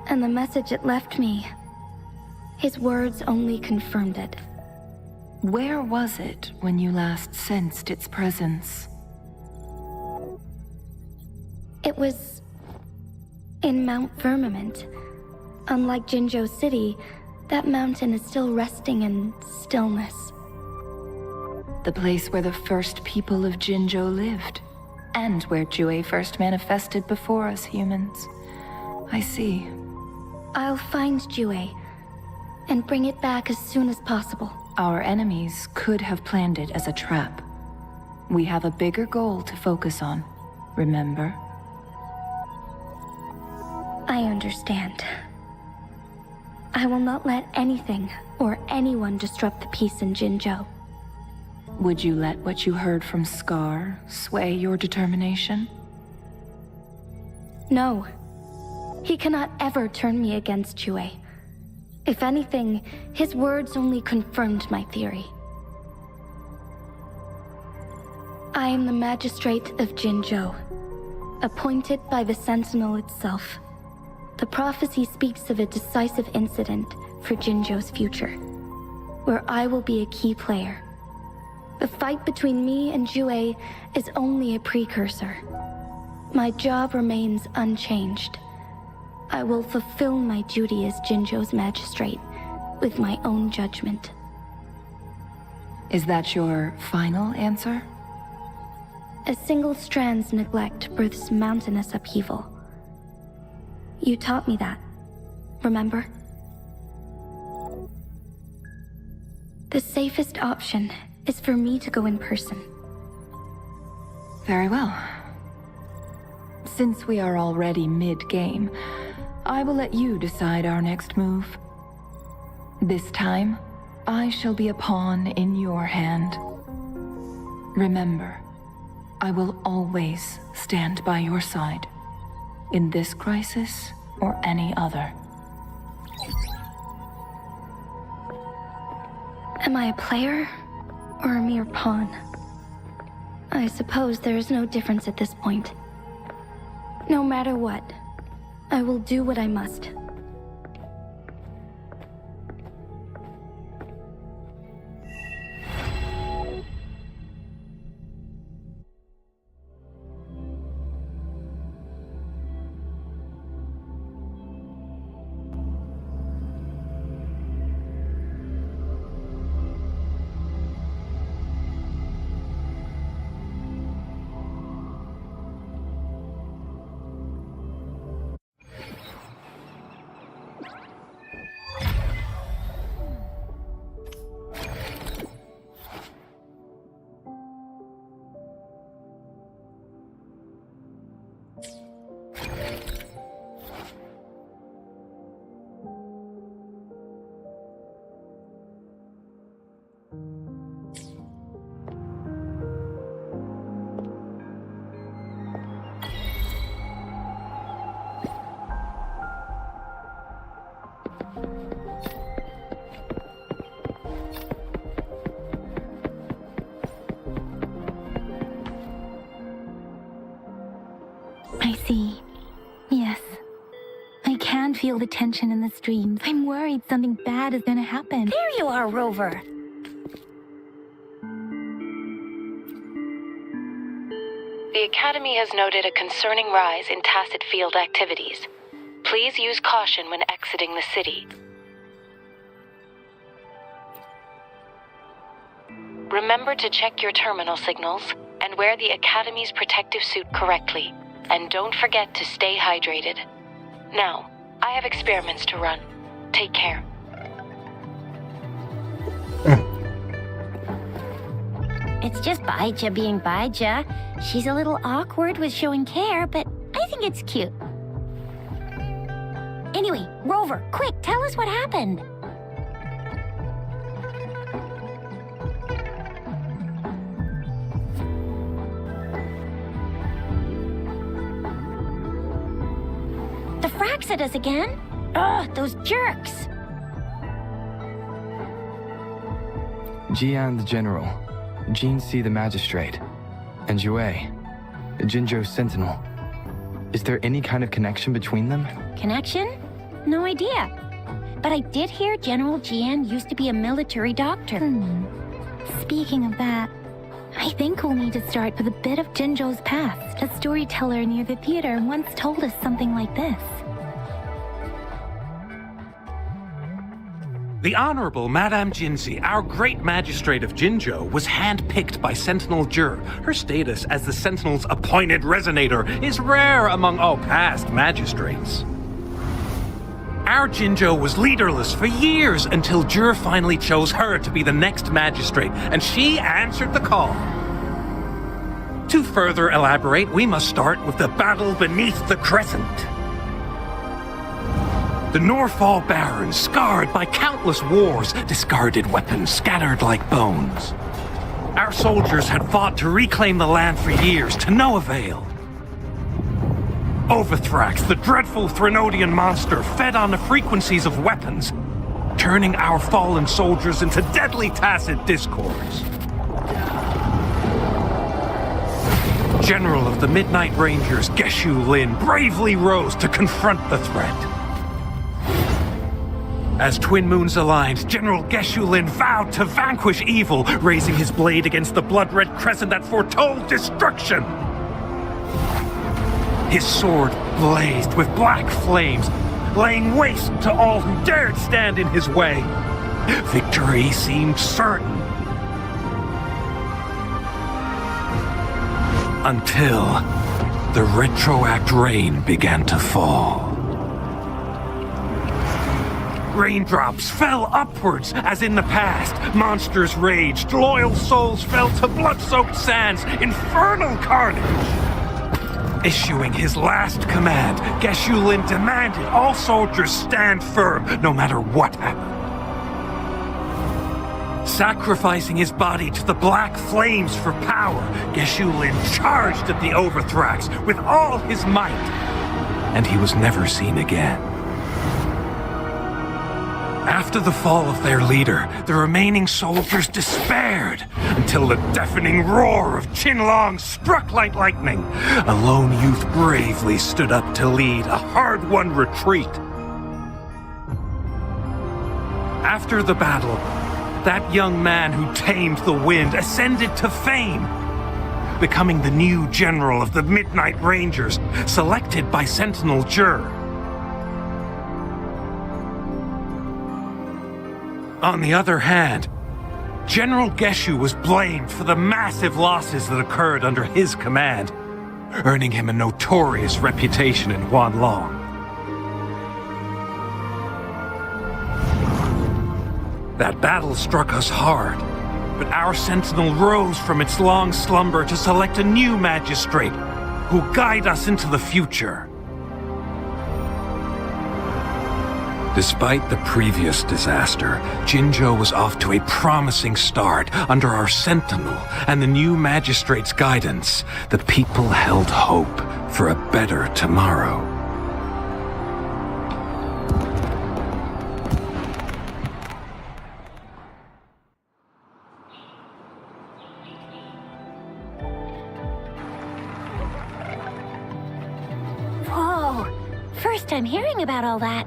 and the message it left me, his words only confirmed it. Where was it when you last sensed its presence? It was in Mount Firmament. Unlike Jinzhou City, that mountain is still resting in stillness. The place where the first people of Jinzhou lived, and where Jue first manifested before us humans. I see. I'll find Jue and bring it back as soon as possible. Our enemies could have planned it as a trap. We have a bigger goal to focus on, remember? I understand. I will not let anything or anyone disrupt the peace in Jinzhou. Would you let what you heard from Scar sway your determination? No. He cannot ever turn me against Jue. If anything, his words only confirmed my theory. I am the magistrate of Jinzhou, appointed by the Sentinel itself. The prophecy speaks of a decisive incident for Jinzhou's future, where I will be a key player. The fight between me and Jue is only a precursor. My job remains unchanged. I will fulfill my duty as Jinzhou's magistrate with my own judgment. Is that your final answer? A single strand's neglect births mountainous upheaval. You taught me that, remember? The safest option is for me to go in person. Very well. Since we are already mid-game, I will let you decide our next move. This time, I shall be a pawn in your hand. Remember, I will always stand by your side, in this crisis or any other. Am I a player or a mere pawn? I suppose there is no difference at this point. No matter what, I will do what I must. I see. Yes. I can feel the tension in the streams. I'm worried something bad is gonna happen. There you are, Rover. The Academy has noted a concerning rise in tacit field activities. Please use caution when exiting the city. Remember to check your terminal signals and wear the Academy's protective suit correctly. And don't forget to stay hydrated. Now, I have experiments to run. Take care. It's just Baija being Baija. She's a little awkward with showing care, but I think it's cute. Anyway, Rover, quick, tell us what happened. The frags at us again? Ugh, those jerks! Jian the General, Jin Si the Magistrate, and Jue, Jinzhou's Sentinel. Is there any kind of connection between them? Connection? No idea. But I did hear General Jian used to be a military doctor. Speaking of that, I think we'll need to start with a bit of Jinzhou's past. A storyteller near the theater once told us something like this. The Honorable Madame Jinzi, our great magistrate of Jinzhou, was handpicked by Sentinel Jur. Her status as the Sentinel's appointed resonator is rare among all past magistrates. Our Jinzhou was leaderless for years until Jur finally chose her to be the next magistrate, and she answered the call. To further elaborate, we must start with the battle beneath the crescent. The Norfall Barons, scarred by countless wars, discarded weapons scattered like bones. Our soldiers had fought to reclaim the land for years, to no avail. Overthrax, the dreadful Threnodian monster, fed on the frequencies of weapons, turning our fallen soldiers into deadly tacit discords. General of the Midnight Rangers, Geshu Lin, bravely rose to confront the threat. As twin moons aligned, General Geshu Lin vowed to vanquish evil, raising his blade against the blood-red crescent that foretold destruction. His sword blazed with black flames, laying waste to all who dared stand in his way. Victory seemed certain. Until the retroact rain began to fall. Raindrops fell upwards, as in the past. Monsters raged, loyal souls fell to blood-soaked sands, infernal carnage. Issuing his last command, Geshu Lin demanded all soldiers stand firm, no matter what happened. Sacrificing his body to the black flames for power, Geshu Lin charged at the Overthrax with all his might, and he was never seen again. After the fall of their leader, the remaining soldiers despaired until the deafening roar of Qinlong struck like lightning. A lone youth bravely stood up to lead a hard-won retreat. After the battle, that young man who tamed the wind ascended to fame, becoming the new general of the Midnight Rangers, selected by Sentinel Jur. On the other hand, General Geshu was blamed for the massive losses that occurred under his command, earning him a notorious reputation in Huanlong. That battle struck us hard, but our sentinel rose from its long slumber to select a new magistrate who'll guide us into the future. Despite the previous disaster, Jinzhou was off to a promising start under our sentinel and the new magistrate's guidance. The people held hope for a better tomorrow. Whoa, first time hearing about all that.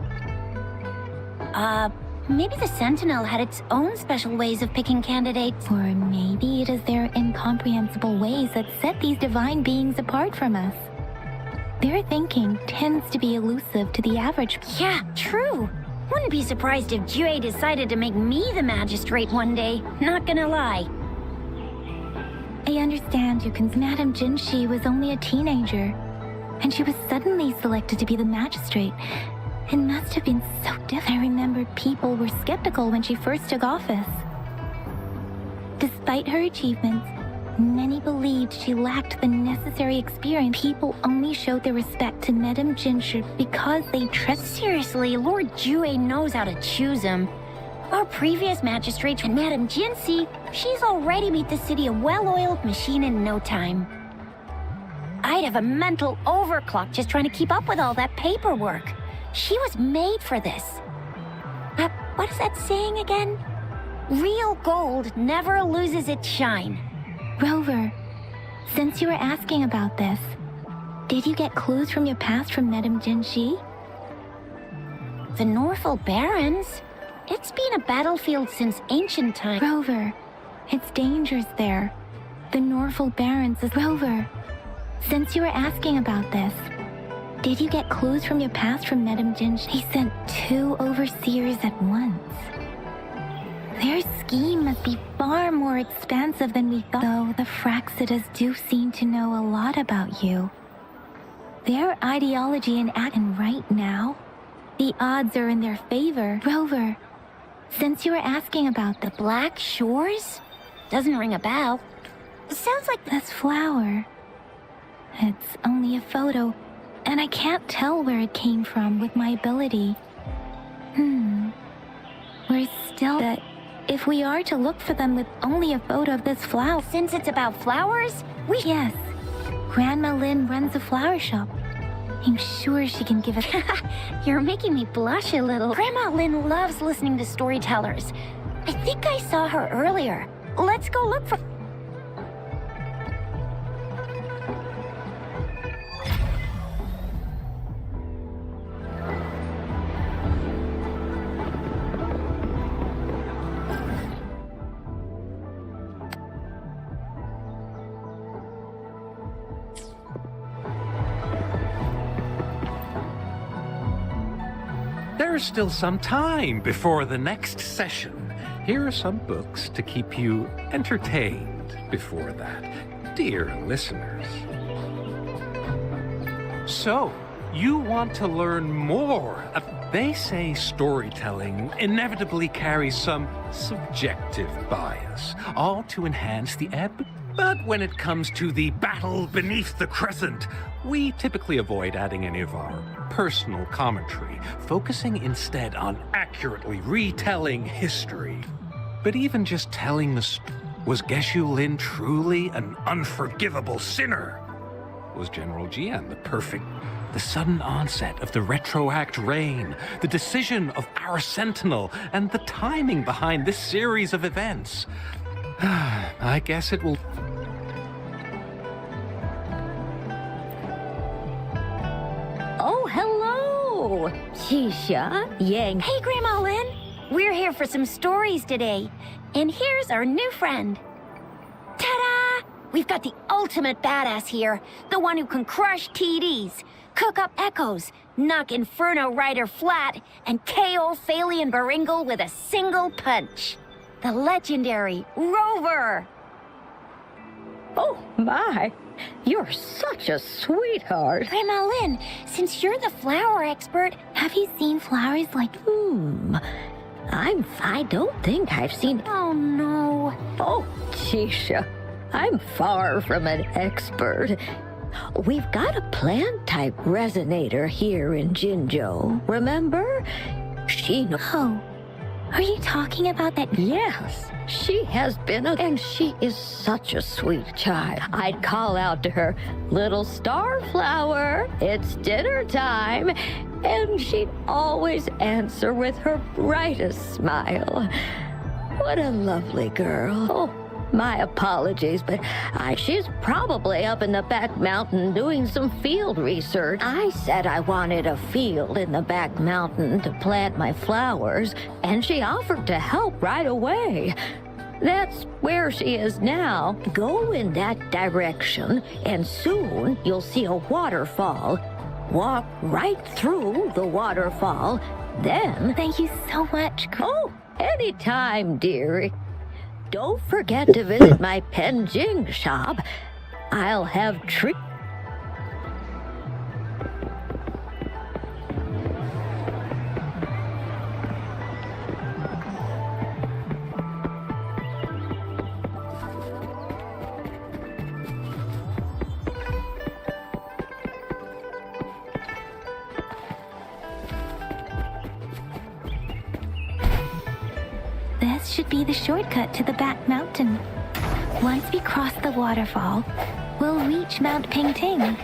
Maybe the Sentinel had its own special ways of picking candidates. Or maybe it is their incomprehensible ways that set these divine beings apart from us. Their thinking tends to be elusive to the average. Yeah, true. Wouldn't be surprised if Jue decided to make me the magistrate one day. Not gonna lie. I understand Yukin's Madame Jinshi was only a teenager, and she was suddenly selected to be the magistrate. It must have been so different. I remember people were skeptical when she first took office. Despite her achievements, Many believed she lacked the necessary experience. People only showed their respect to Madame Ginger because they trusted. Seriously, Lord Jue knows how to choose him. Our previous magistrate and Madame Jincy, she's already made the city a well-oiled machine in no time. I'd have a mental overclock just trying to keep up with all that paperwork. She was made for this. What is that saying again? Real gold never loses its shine. Rover, since you were asking about this, did you get clues from your past from Madame Jinxi? The Norfolk Barrens? It's been a battlefield since ancient times. Rover, it's dangerous there. The Norfolk Barrens is... Rover, since you were asking about this, did you get clues from your past from Madame Jinxi? He sent 2 overseers at once. Their scheme must be far more expansive than we thought, though the Fraxidas do seem to know a lot about you. Their ideology and action right now, the odds are in their favor. Rover, since you were asking about the Black Shores? Doesn't ring a bell. It sounds like this flower. It's only a photo, and I can't tell where it came from with my ability. We're still that if we are to look for them with only a photo of this flower. Since it's about flowers, Yes. Grandma Lynn runs a flower shop. I'm sure she can give us... You're making me blush a little. Grandma Lynn loves listening to storytellers. I think I saw her earlier. Let's go look for... There's still some time before the next session. Here are some books to keep you entertained before that, dear listeners. So, you want to learn more of... They say storytelling inevitably carries some subjective bias, all to enhance the ebb. But when it comes to the battle beneath the crescent, we typically avoid adding any of our personal commentary, focusing instead on accurately retelling history. But even just telling the story, was Geshu Lin truly an unforgivable sinner? Was General Jian the sudden onset of the retroact reign, the decision of our sentinel, and the timing behind this series of events? I guess it will... Oh, hello! Shisha, Yang. Hey, Grandma Lynn. We're here for some stories today. And here's our new friend. Ta-da! We've got the ultimate badass here. The one who can crush TDs, cook up echoes, knock Inferno Rider flat, and KO Phalian Baringle with a single punch. The legendary Rover! Oh, my. You're such a sweetheart. Grandma Lynn, since you're the flower expert, have you seen flowers like... I don't think I've seen... Oh, no. Oh, Shisha, I'm far from an expert. We've got a plant-type resonator here in Jinzhou, remember? She knows... Oh, are you talking about that? Yes, she has been and she is such a sweet child. I'd call out to her, "Little Starflower, it's dinner time," and she'd always answer with her brightest smile. What a lovely girl. Oh, my apologies, but she's probably up in the back mountain doing some field research. I said I wanted a field in the back mountain to plant my flowers, and she offered to help right away. That's where she is now. Go in that direction, and soon you'll see a waterfall. Walk right through the waterfall, then... Thank you so much. Oh, anytime, dearie. Don't forget to visit my Penjing shop. I'll have treats. should be the shortcut to the back mountain. Once we cross the waterfall, we'll reach Mount Pingting.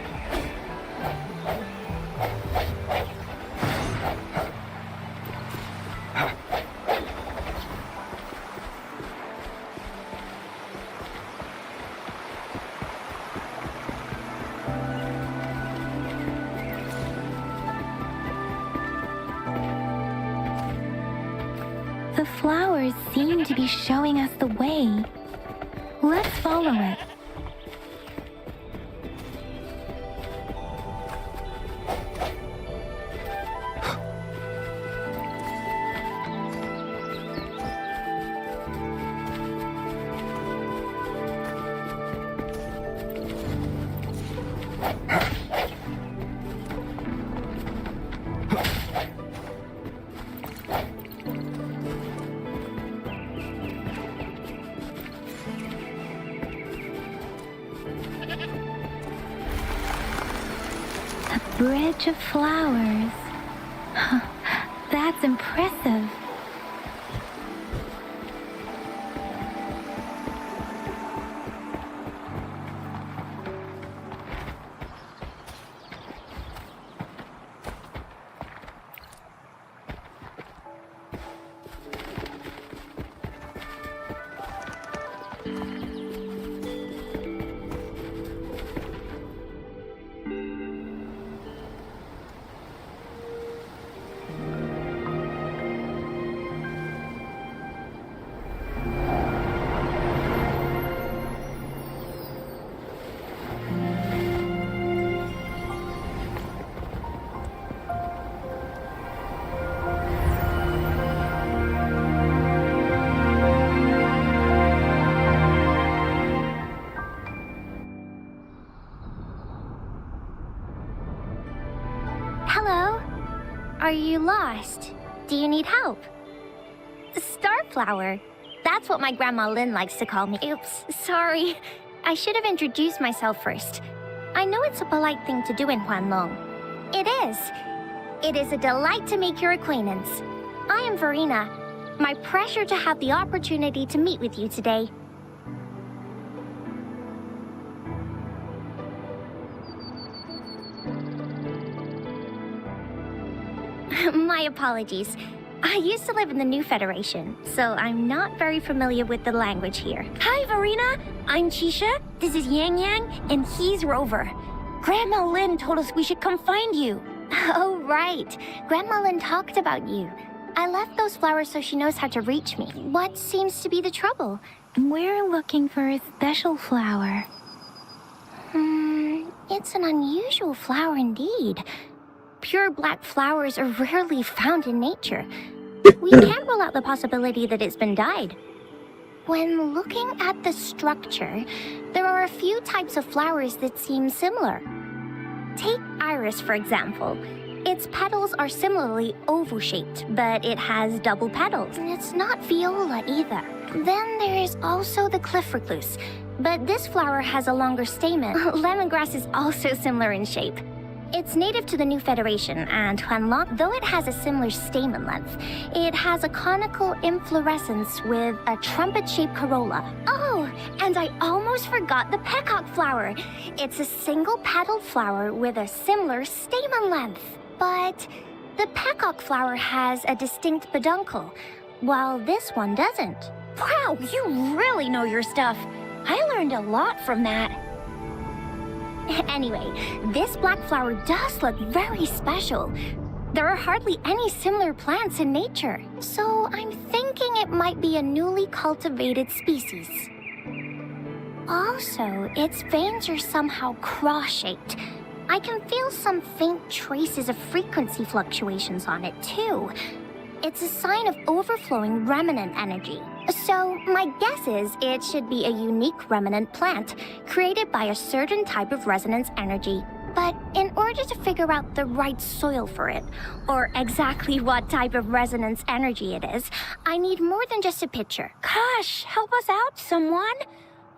The flowers seem to be showing us the way. Let's follow it. Bridge of flowers. That's impressive. Hello? Are you lost? Do you need help? Starflower. That's what my Grandma Lynn likes to call me. Oops, sorry. I should have introduced myself first. I know it's a polite thing to do in Huanlong. It is. It is a delight to make your acquaintance. I am Verena. My pleasure to have the opportunity to meet with you today. My apologies. I used to live in the New Federation, so I'm not very familiar with the language here. Hi, Verena. I'm Chisha. This is Yang Yang, and he's Rover. Grandma Lynn told us we should come find you. Oh, right. Grandma Lynn talked about you. I left those flowers so she knows how to reach me. What seems to be the trouble? We're looking for a special flower. It's an unusual flower indeed. Pure black flowers are rarely found in nature. We can't rule out the possibility that it's been dyed. When looking at the structure, there are a few types of flowers that seem similar. Take iris, for example. Its petals are similarly oval-shaped, but it has double petals. And it's not viola either. Then there is also the cliff recluse, but this flower has a longer stamen. Lemongrass is also similar in shape. It's native to the New Federation, and Huanlong, though it has a similar stamen length, it has a conical inflorescence with a trumpet-shaped corolla. Oh, and I almost forgot the peacock flower. It's a single-petaled flower with a similar stamen length. But the peacock flower has a distinct peduncle, while this one doesn't. Wow, you really know your stuff. I learned a lot from that. Anyway, this black flower does look very special. There are hardly any similar plants in nature, so I'm thinking it might be a newly cultivated species. Also, its veins are somehow cross-shaped. I can feel some faint traces of frequency fluctuations on it, too. It's a sign of overflowing remnant energy. So, my guess is it should be a unique remnant plant, created by a certain type of resonance energy. But in order to figure out the right soil for it, or exactly what type of resonance energy it is, I need more than just a picture. Gosh, help us out, someone!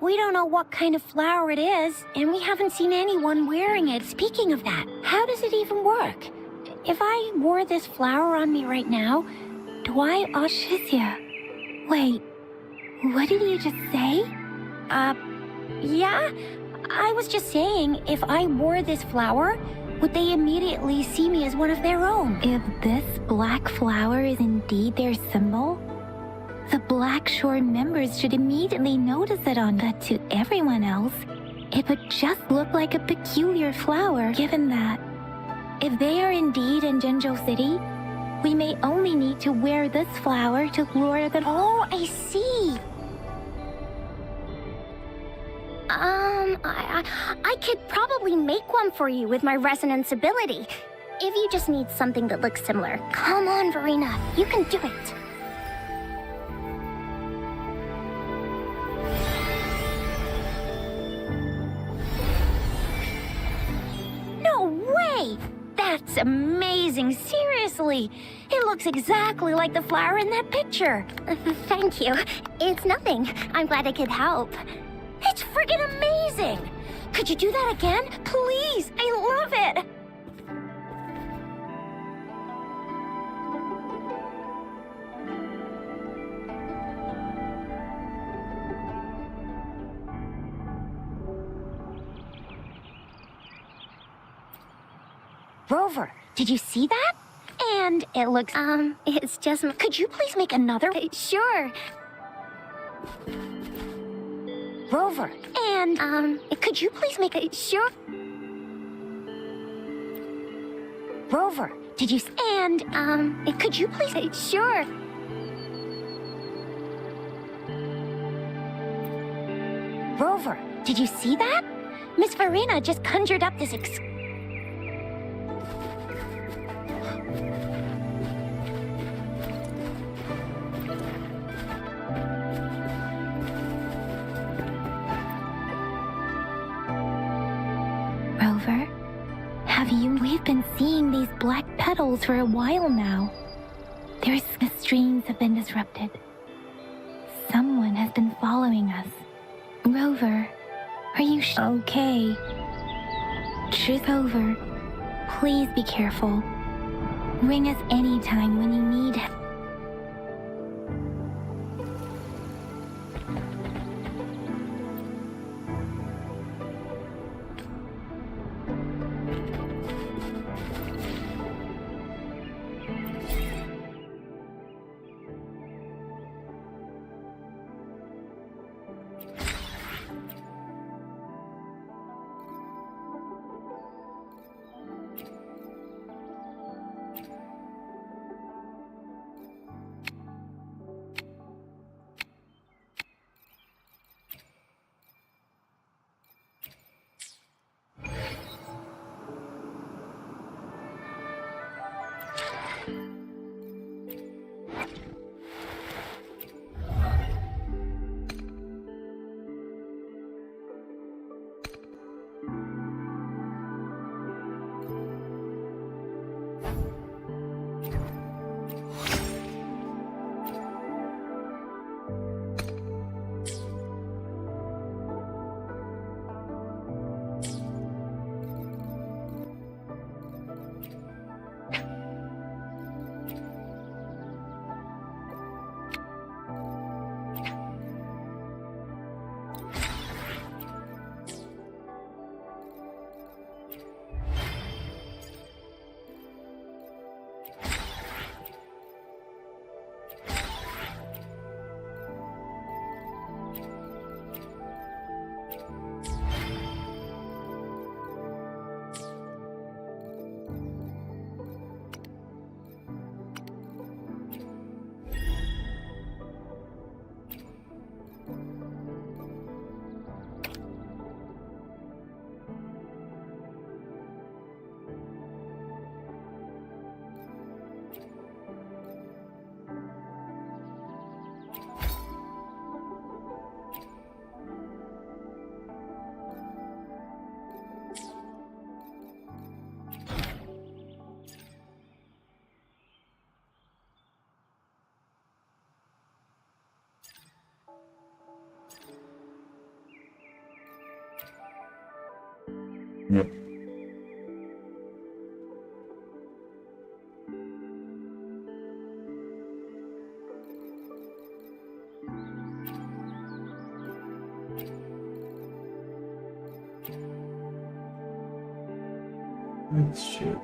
We don't know what kind of flower it is, and we haven't seen anyone wearing it. Speaking of that, how does it even work? If I wore this flower on me right now, do I... Shizia. Wait, What did you just say? Yeah? I was just saying, if I wore this flower, would they immediately see me as one of their own? If this black flower is indeed their symbol, the Black Shore members should immediately notice it on, but to everyone else, it would just look like a peculiar flower, given that if they are indeed in Jinzhou City, we may only need to wear this flower to lure them. Oh, I see. I could probably make one for you with my resonance ability. If you just need something that looks similar. Come on, Verena, you can do it. No way! That's amazing, seriously. It looks exactly like the flower in that picture. Thank you. It's nothing. I'm glad I could help. It's friggin' amazing! Could you do that again? Please! I love it! Rover, did you see that? And it looks, it's just... Could you please make another? Sure. Rover, and, could you please make a... Sure. Rover, did you... And, could you please... Sure. Rover, did you see that? Miss Verena just conjured up this Rover, have you... We've been seeing these black petals for a while now. The streams have been disrupted. Someone has been following us. Rover, are you okay? Rover, please be careful. Ring us anytime when you need help. Yep. Shit.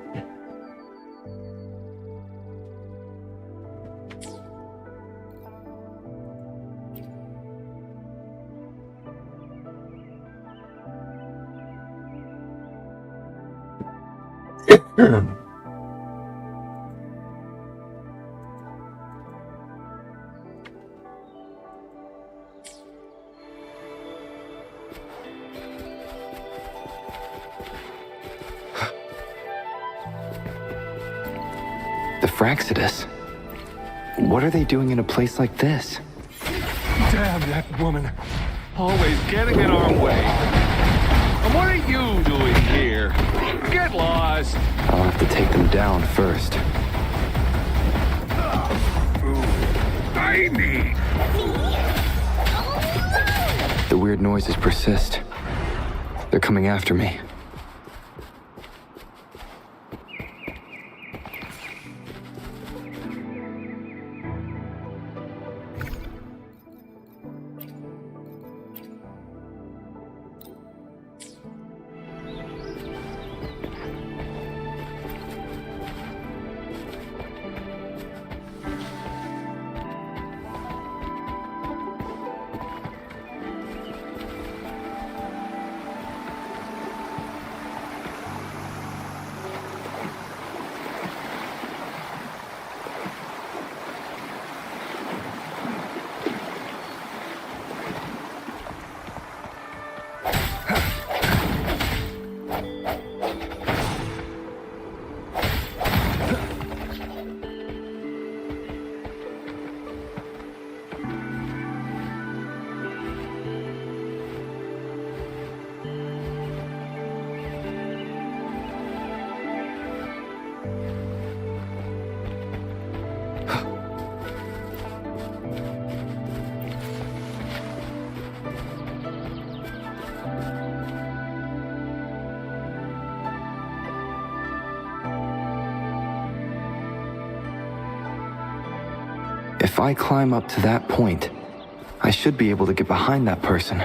The Fraxidus. What are they doing in a place like this? Damn that woman. Always getting in our way. And what are you doing here? Get lost. I'll have to take them down first. Amy! The weird noises persist. They're coming after me. If I climb up to that point, I should be able to get behind that person.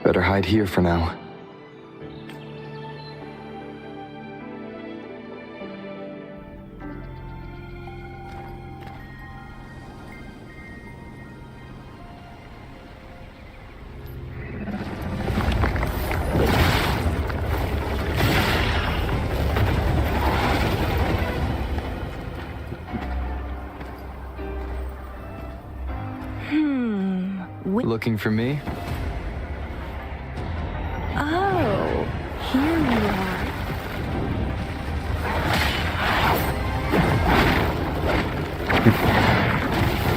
Better hide here for now. Looking for me? Oh, here you are.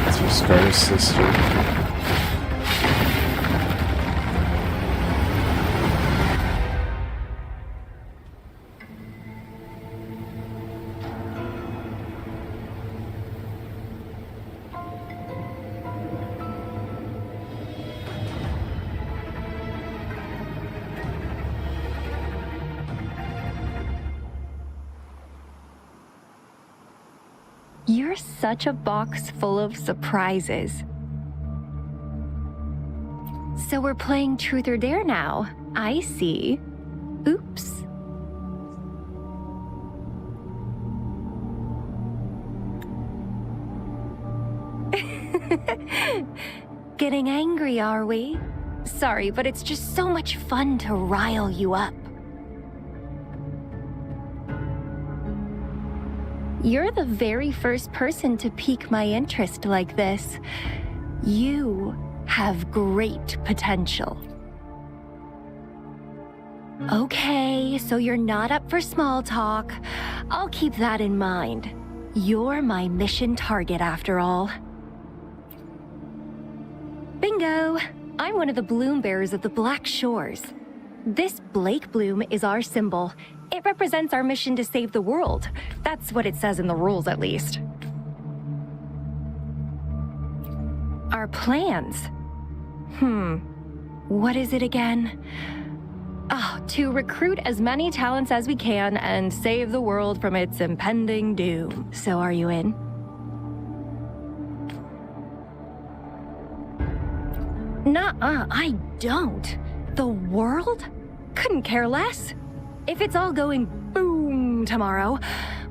That's your Scar's sister. You're such a box full of surprises. So we're playing Truth or Dare now. I see. Oops. Getting angry, are we? Sorry, but it's just so much fun to rile you up. You're the very first person to pique my interest like this. You have great potential. Okay, so you're not up for small talk. I'll keep that in mind. You're my mission target after all. Bingo! I'm one of the bloom bearers of the Black Shores. This Blake bloom is our symbol, It represents our mission to save the world. That's what it says in the rules, at least. Our plans? What is it again? To recruit as many talents as we can and save the world from its impending doom. So are you in? Nuh-uh, I don't. The world? Couldn't care less. If it's all going boom tomorrow,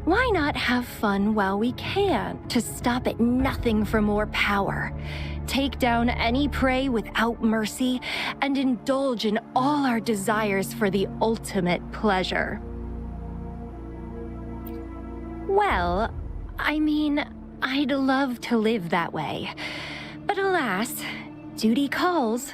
why not have fun while we can? To stop at nothing for more power. Take down any prey without mercy, and indulge in all our desires for the ultimate pleasure. Well, I mean, I'd love to live that way. But alas, duty calls.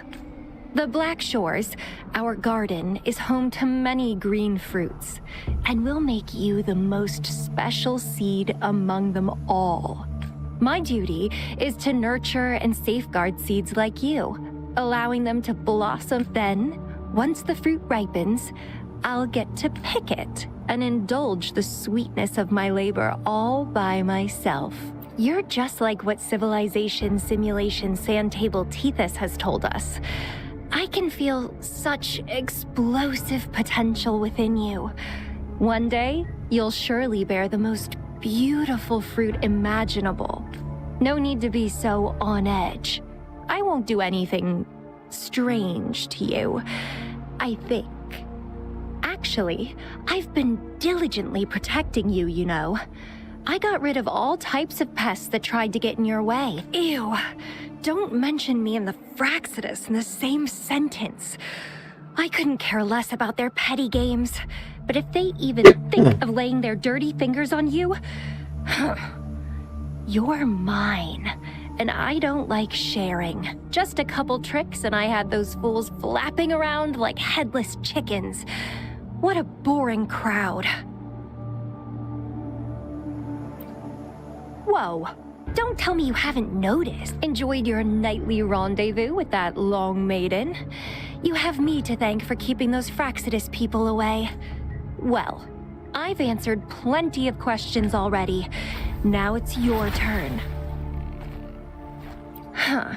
The Black Shores, our garden, is home to many green fruits, and will make you the most special seed among them all. My duty is to nurture and safeguard seeds like you, allowing them to blossom. Then, once the fruit ripens, I'll get to pick it and indulge the sweetness of my labor all by myself. You're just like what Civilization Simulation Sandtable Tethys has told us. I can feel such explosive potential within you. One day, you'll surely bear the most beautiful fruit imaginable. No need to be so on edge. I won't do anything strange to you, I think. Actually, I've been diligently protecting you, you know. I got rid of all types of pests that tried to get in your way. Ew, don't mention me and the Fraxidus in the same sentence. I couldn't care less about their petty games, but if they even think of laying their dirty fingers on you, you're mine, and I don't like sharing. Just a couple tricks and I had those fools flapping around like headless chickens. What a boring crowd. Whoa, don't tell me you haven't noticed. Enjoyed your nightly rendezvous with that long maiden. You have me to thank for keeping those Fraxidus people away. Well, I've answered plenty of questions already. Now it's your turn. Huh.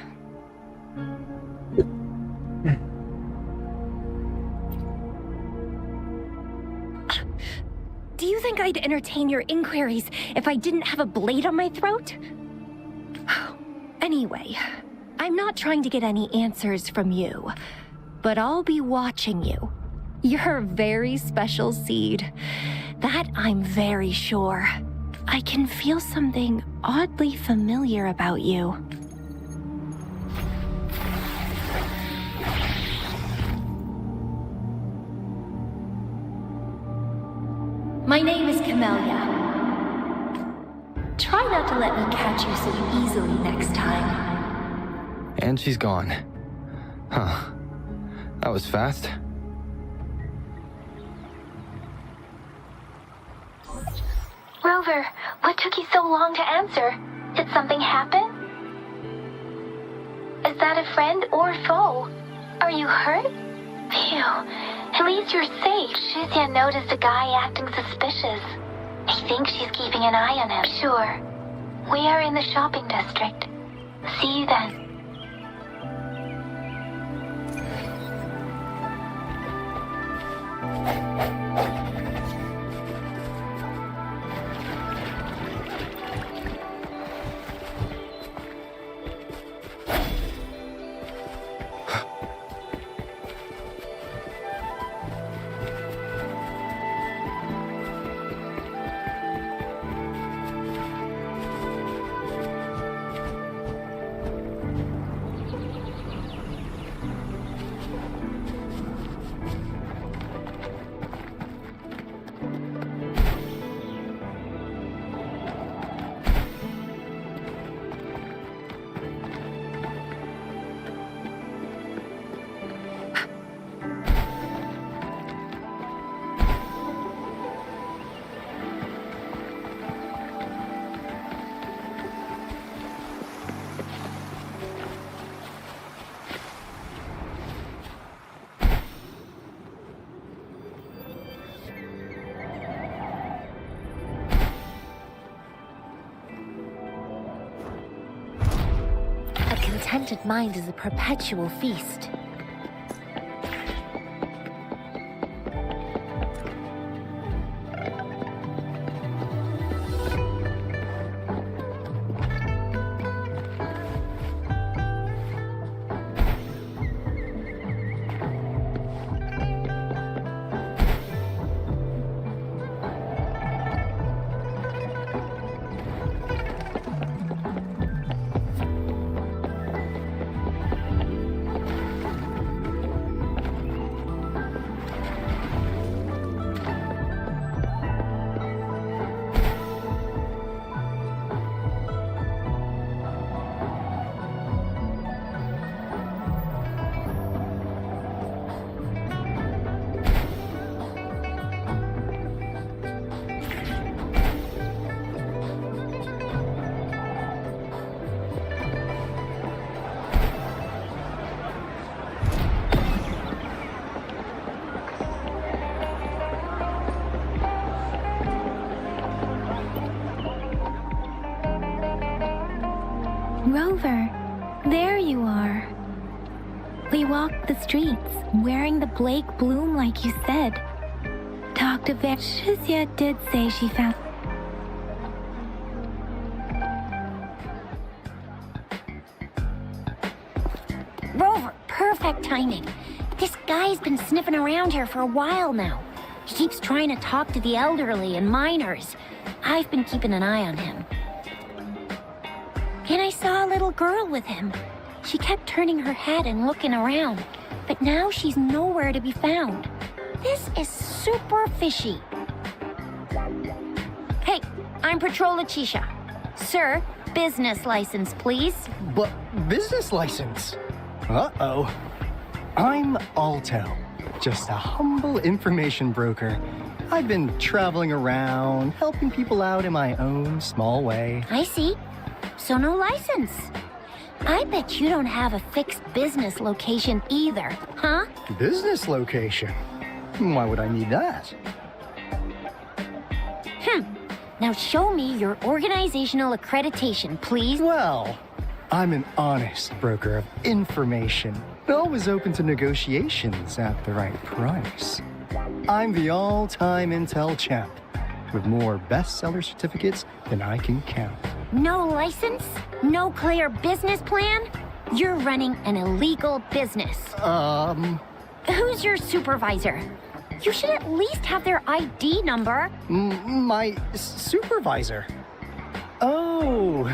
Do you think I'd entertain your inquiries if I didn't have a blade on my throat? Anyway, I'm not trying to get any answers from you, but I'll be watching you. You're a very special seed. That I'm very sure. I can feel something oddly familiar about you. My name is Camellia. Try not to let me catch you so easily next time. And she's gone. Huh. That was fast. Rover, what took you so long to answer? Did something happen? Is that a friend or foe? Are you hurt? Phew, at least you're safe. Shuthia noticed a guy acting suspicious. I think she's keeping an eye on him. Sure. We are in the shopping district. See you then. contented mind is a perpetual feast. Rover, there you are. We walked the streets, wearing the Blake bloom like you said. Talked to Shazia did say she found... Rover, perfect timing. This guy's been sniffing around here for a while now. He keeps trying to talk to the elderly and minors. I've been keeping an eye on him. And I saw a little girl with him. She kept turning her head and looking around, but now she's nowhere to be found. This is super fishy. Hey, I'm Patrol Letitia. Sir, business license, please. But business license? Uh-oh. I'm Alto, just a humble information broker. I've been traveling around, helping people out in my own small way. I see. So no license. I bet you don't have a fixed business location either, huh? Business location? Why would I need that? Now show me your organizational accreditation, please. Well, I'm an honest broker of information, always open to negotiations at the right price. I'm the all-time intel champ, with more bestseller certificates than I can count. No license? No clear business plan? You're running an illegal business. Who's your supervisor? You should at least have their ID number. My supervisor? Oh,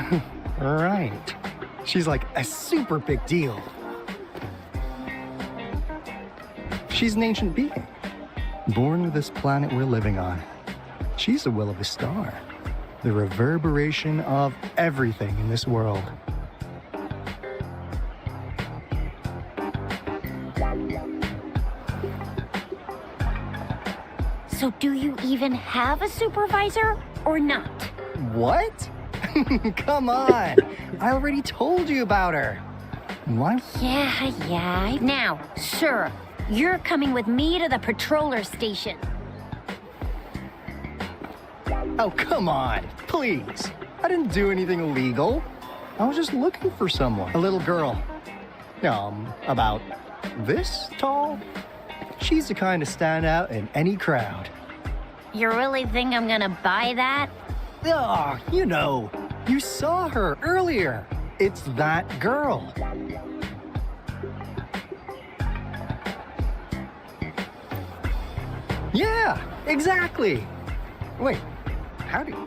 right. She's like a super big deal. She's an ancient being, born with this planet we're living on. She's the will of the star, the reverberation of everything in this world. So do you even have a supervisor or not? What? Come on! I already told you about her. What? Yeah. Now, sir, you're coming with me to the patroller station. Oh, come on, please. I didn't do anything illegal. I was just looking for someone. A little girl. About this tall? She's the kind to stand out in any crowd. You really think I'm gonna buy that? Oh, you saw her earlier. It's that girl. Yeah, exactly. Wait, how do you...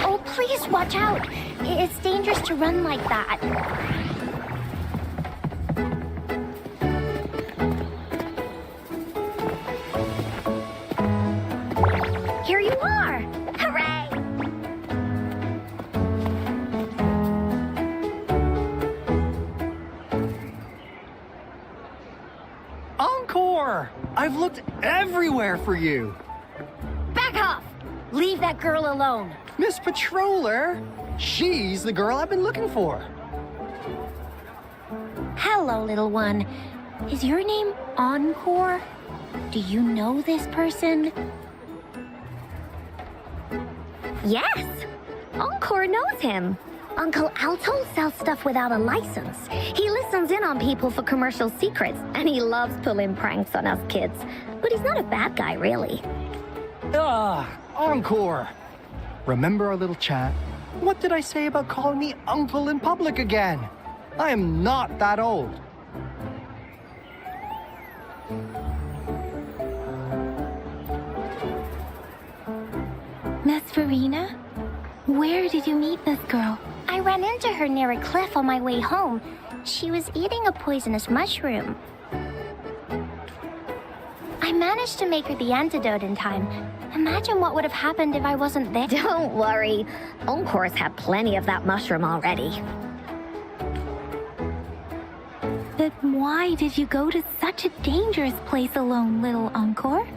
Oh, please watch out. It's dangerous to run like that. Here you are! Hooray! Encore! I've looked everywhere for you. Back off! Leave that girl alone. Miss Patroller, She's the girl I've been looking for. Hello, little one. Is your name Encore? Do you know this person? Yes! Encore knows him. Uncle Alto sells stuff without a license. He listens in on people for commercial secrets, and he loves pulling pranks on us kids. But he's not a bad guy, really. Encore! Remember our little chat? What did I say about calling me uncle in public again? I am not that old. Miss Verena? Where did you meet this girl? I ran into her near a cliff on my way home. She was eating a poisonous mushroom. I managed to make her the antidote in time. Imagine what would have happened if I wasn't there. Don't worry. Encore's had plenty of that mushroom already. But why did you go to such a dangerous place alone, little Encore?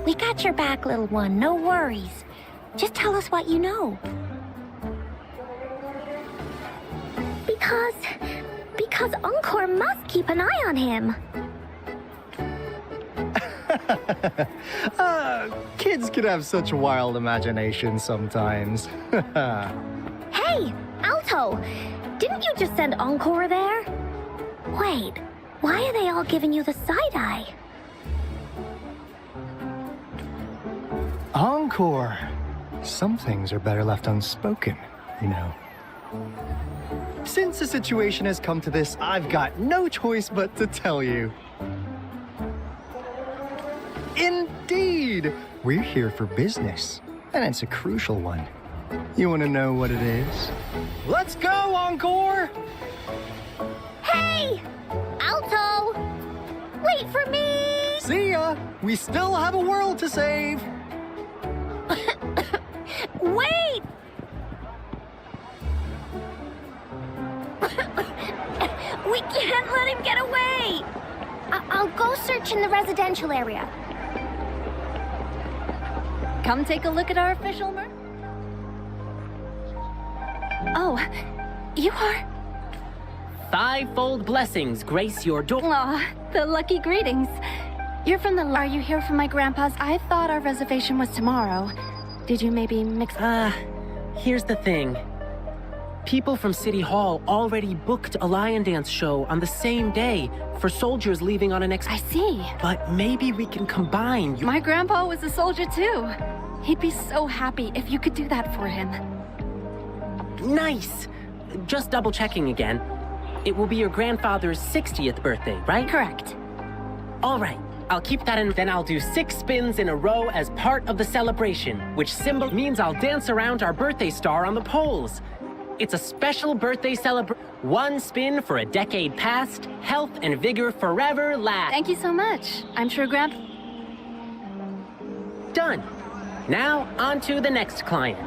We got your back, little one. No worries. Just tell us what you know. Because Encore must keep an eye on him. Kids can have such wild imaginations sometimes. Hey, Alto! Didn't you just send Encore there? Wait, why are they all giving you the side-eye? Encore! Some things are better left unspoken, you know. Since the situation has come to this, I've got no choice but to tell you. Indeed! We're here for business, and it's a crucial one. You want to know what it is? Let's go, Encore! Hey! Alto! Wait for me! See ya! We still have a world to save! Wait! We can't let him get away! I'll go search in the residential area. Come take a look at our official merch. Oh, you are... Fivefold blessings grace your door. Aw, the lucky greetings. You're from the... Are you here for my grandpa's? I thought our reservation was tomorrow. Did you maybe mix... Here's the thing. People from City Hall already booked a lion dance show on the same day for soldiers leaving on an I see. But maybe we can combine... My grandpa was a soldier too. He'd be so happy if you could do that for him. Nice! Just double checking again. It will be your grandfather's 60th birthday, right? Correct. All right. I'll keep that in. Then I'll do 6 spins in a row as part of the celebration, which symbol means I'll dance around our birthday star on the poles. It's a special birthday celebration. 1 spin for a decade past, health and vigor forever last. Thank you so much. I'm sure Done. Now, on to the next client.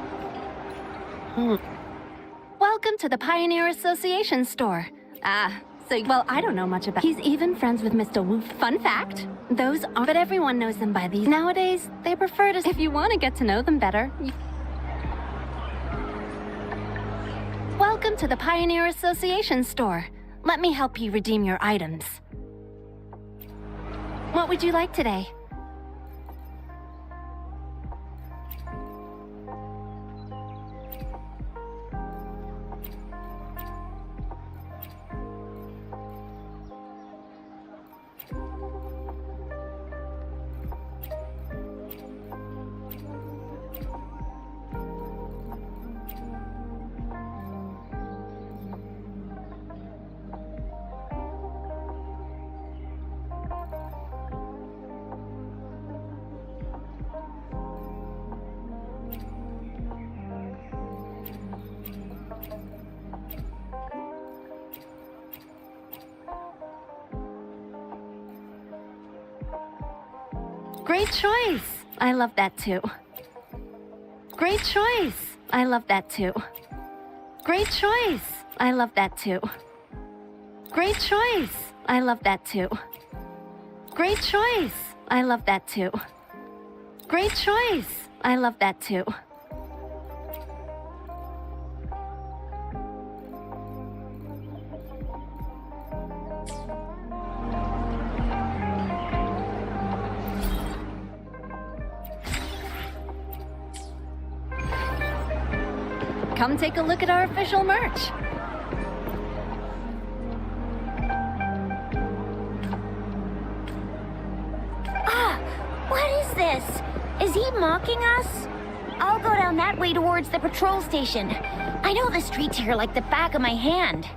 Welcome to the Pioneer Association store. Well, I don't know much about... He's even friends with Mr. Wu. Fun fact, those aren't... But everyone knows them by these. Nowadays, they prefer to... If you want to get to know them better... Welcome to the Pioneer Association store. Let me help you redeem your items. What would you like today? Great choice. I love that too. Great choice. I love that too. Great choice. I love that too. Great choice. I love that too. Great choice. I love that too. Great choice. I love that too. Come take a look at our official merch. What is this? Is he mocking us? I'll go down that way towards the patrol station. I know the streets here like the back of my hand.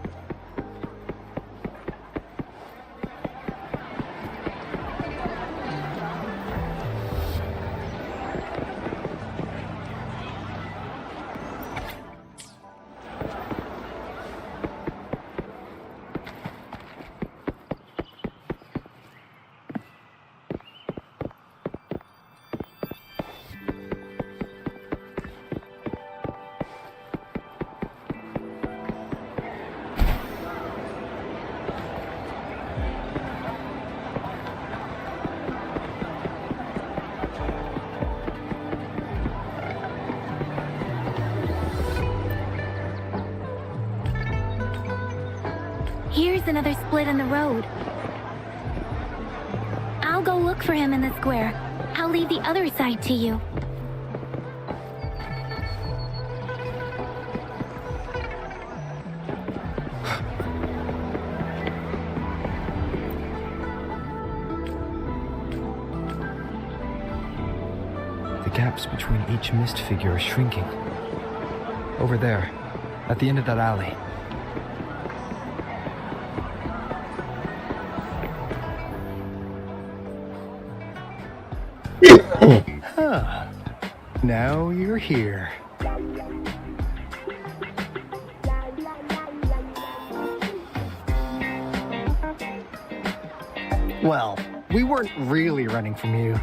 Here's another split in the road. I'll go look for him in the square. I'll leave the other side to you. The gaps between each mist figure are shrinking. Over there, at the end of that alley. Huh. Now you're here. Well, we weren't really running from you.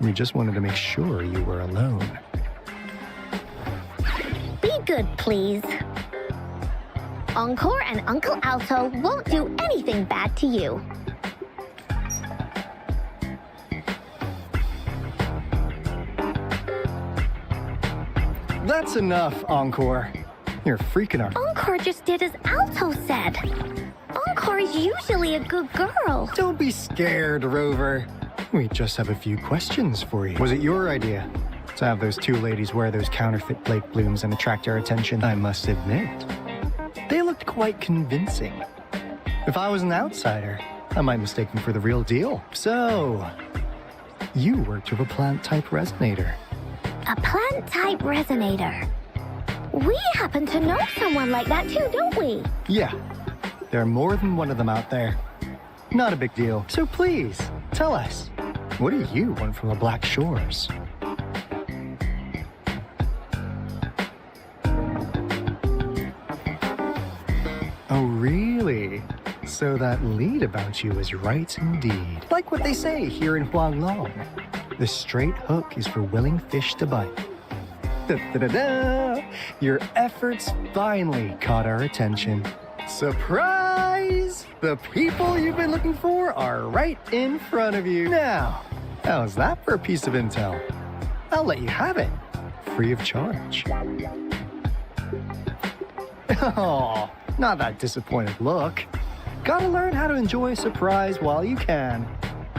We just wanted to make sure you were alone. Be good, please. Encore and Uncle Alto won't do anything bad to you. That's enough, Encore. You're freaking our... Encore just did as Alto said. Encore is usually a good girl. Don't be scared, Rover. We just have a few questions for you. Was it your idea to have those two ladies wear those counterfeit Blake blooms and attract our attention? I must admit, they looked quite convincing. If I was an outsider, I might mistake them for the real deal. So, you worked with a plant-type resonator. A plant-type resonator. We happen to know someone like that too, don't we? Yeah, there are more than one of them out there. Not a big deal. So please, tell us, what do you want from the Black Shores? Oh, really? So that lead about you is right indeed. Like what they say here in Huanglong. The straight hook is for willing fish to bite. Da-da-da-da! Your efforts finally caught our attention. Surprise! The people you've been looking for are right in front of you. Now, how's that for a piece of intel? I'll let you have it, free of charge. Oh, not that disappointed look. Gotta learn how to enjoy a surprise while you can,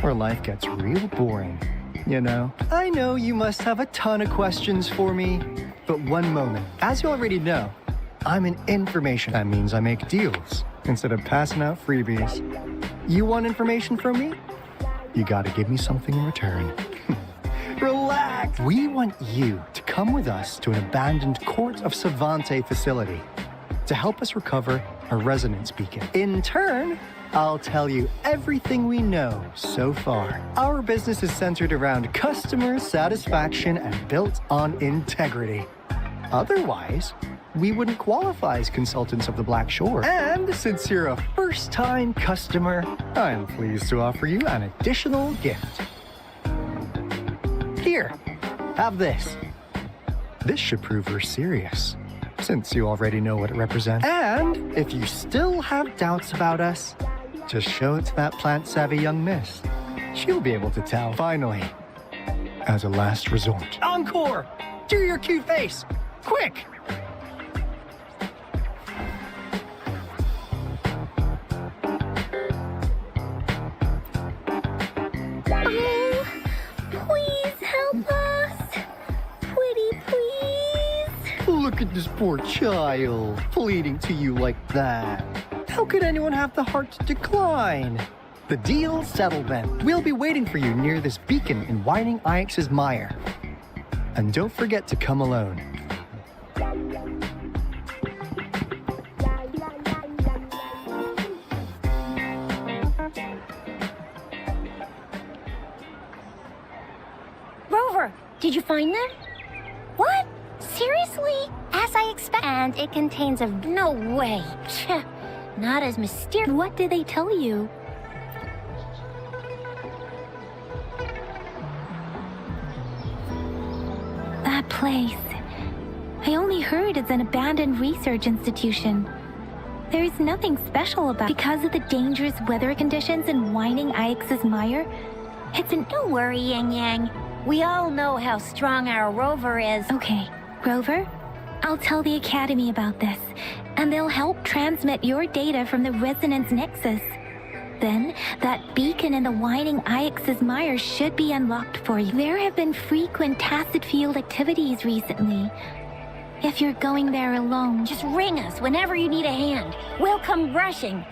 or life gets real boring. You know, I know you must have a ton of questions for me, but one moment. As you already know, I'm an information. That means I make deals instead of passing out freebies. You want information from me? You gotta give me something in return. Relax! We want you to come with us to an abandoned Court of Savante facility to help us recover a resonance beacon. In turn, I'll tell you everything we know so far. Our business is centered around customer satisfaction and built on integrity. Otherwise, we wouldn't qualify as consultants of the Black Shore. And since you're a first-time customer, I'm pleased to offer you an additional gift. Here, have this. This should prove we're serious, since you already know what it represents. And if you still have doubts about us, just show it to that plant-savvy young miss. She'll be able to tell. Finally, as a last resort. Encore! Do your cute face! Quick! Oh, please help us! Pretty please! Look at this poor child, pleading to you like that. How could anyone have the heart to decline? The deal's settled then. We'll be waiting for you near this beacon in Whining Ix's mire. And don't forget to come alone. Rover, did you find them? What? Seriously? As I expect. And it contains a... No way. Not as mysterious. What did they tell you? That place. I only heard it's an abandoned research institution. There is nothing special about it. Because of the dangerous weather conditions in Whining Ix's mire, it's an... Don't worry, Yang Yang. We all know how strong our Rover is. Okay, Rover, I'll tell the Academy about this, and they'll help transmit your data from the Resonance Nexus. Then, that beacon in the Whining Ix's mire should be unlocked for you. There have been frequent tacit field activities recently. If you're going there alone... Just ring us whenever you need a hand. We'll come rushing.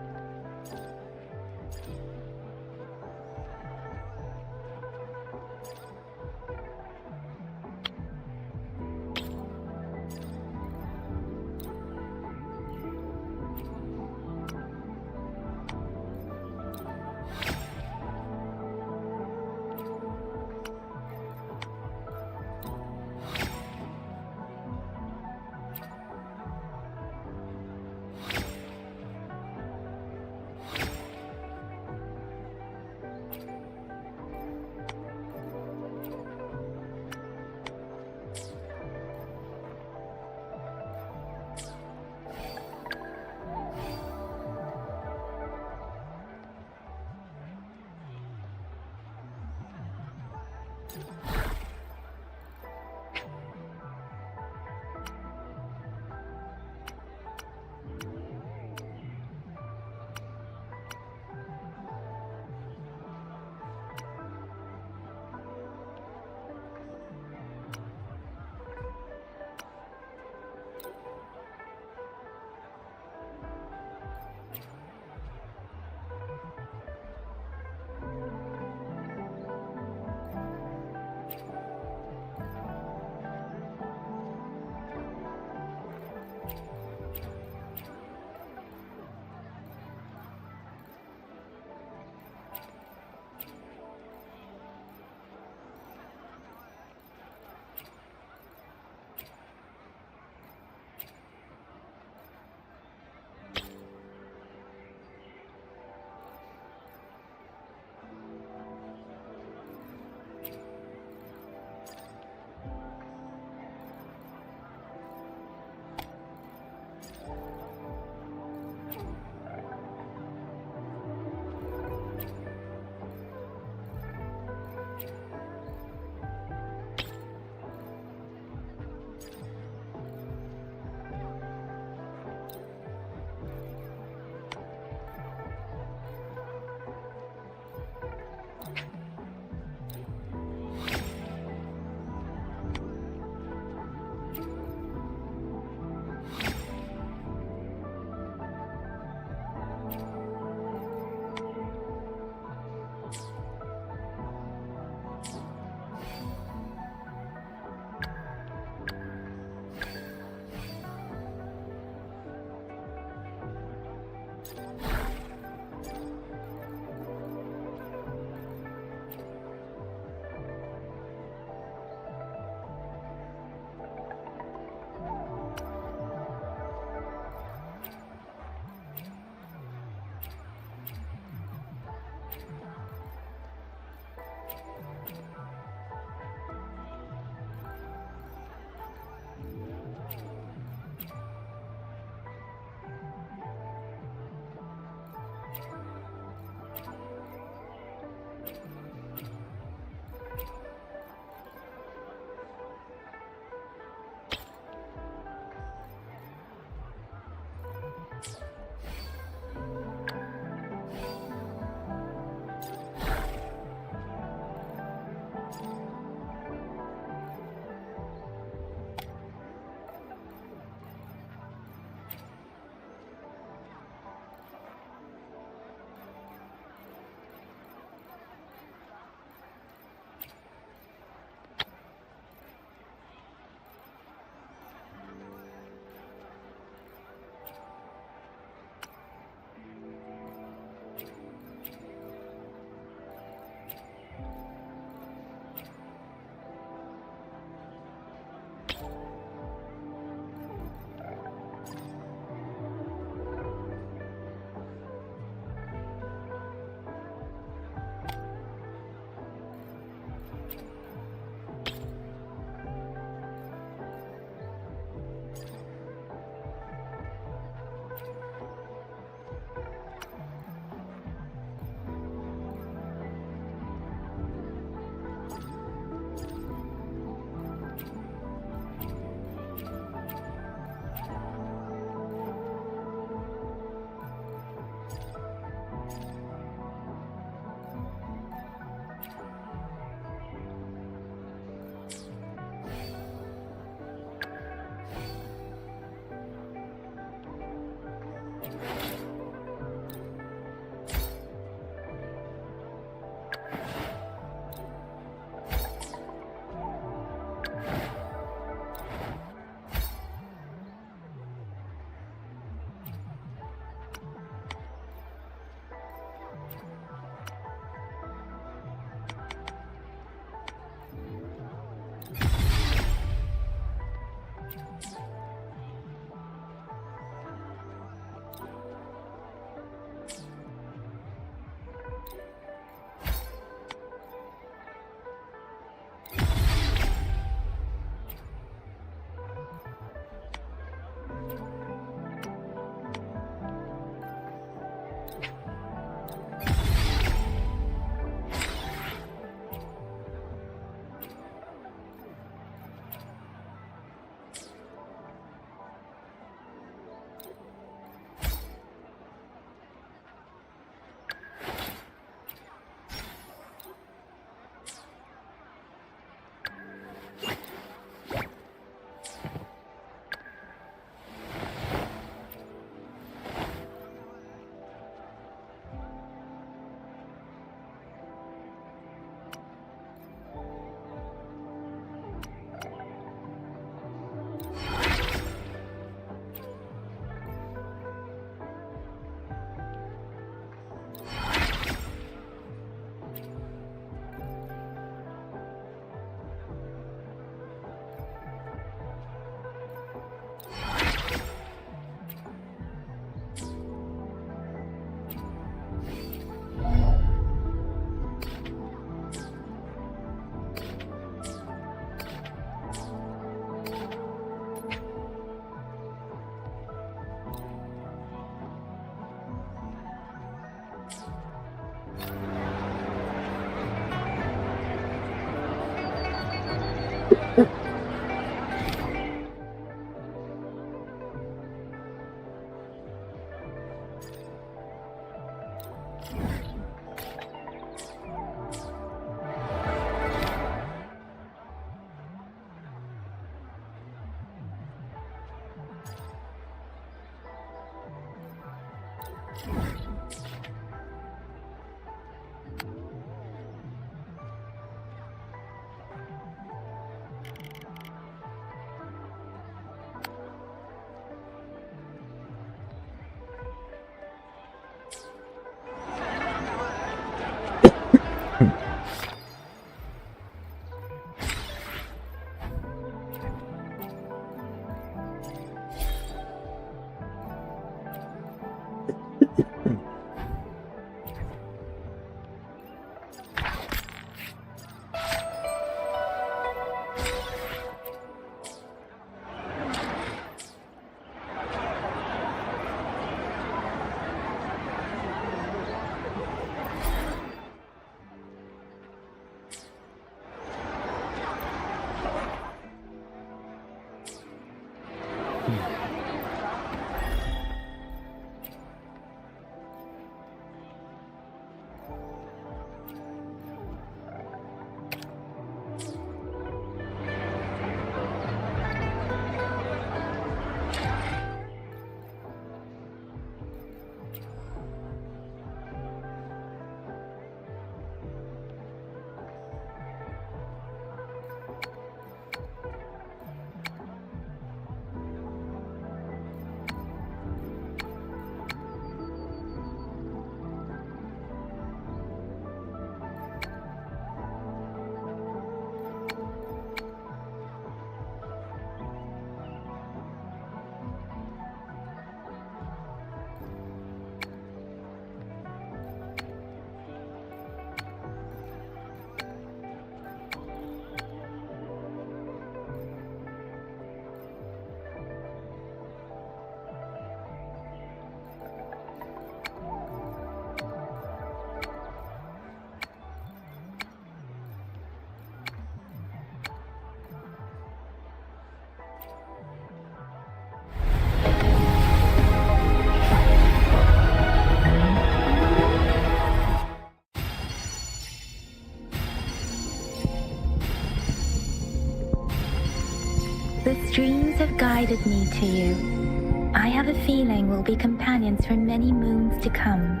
dreams have guided me to you. I have a feeling we'll be companions for many moons to come.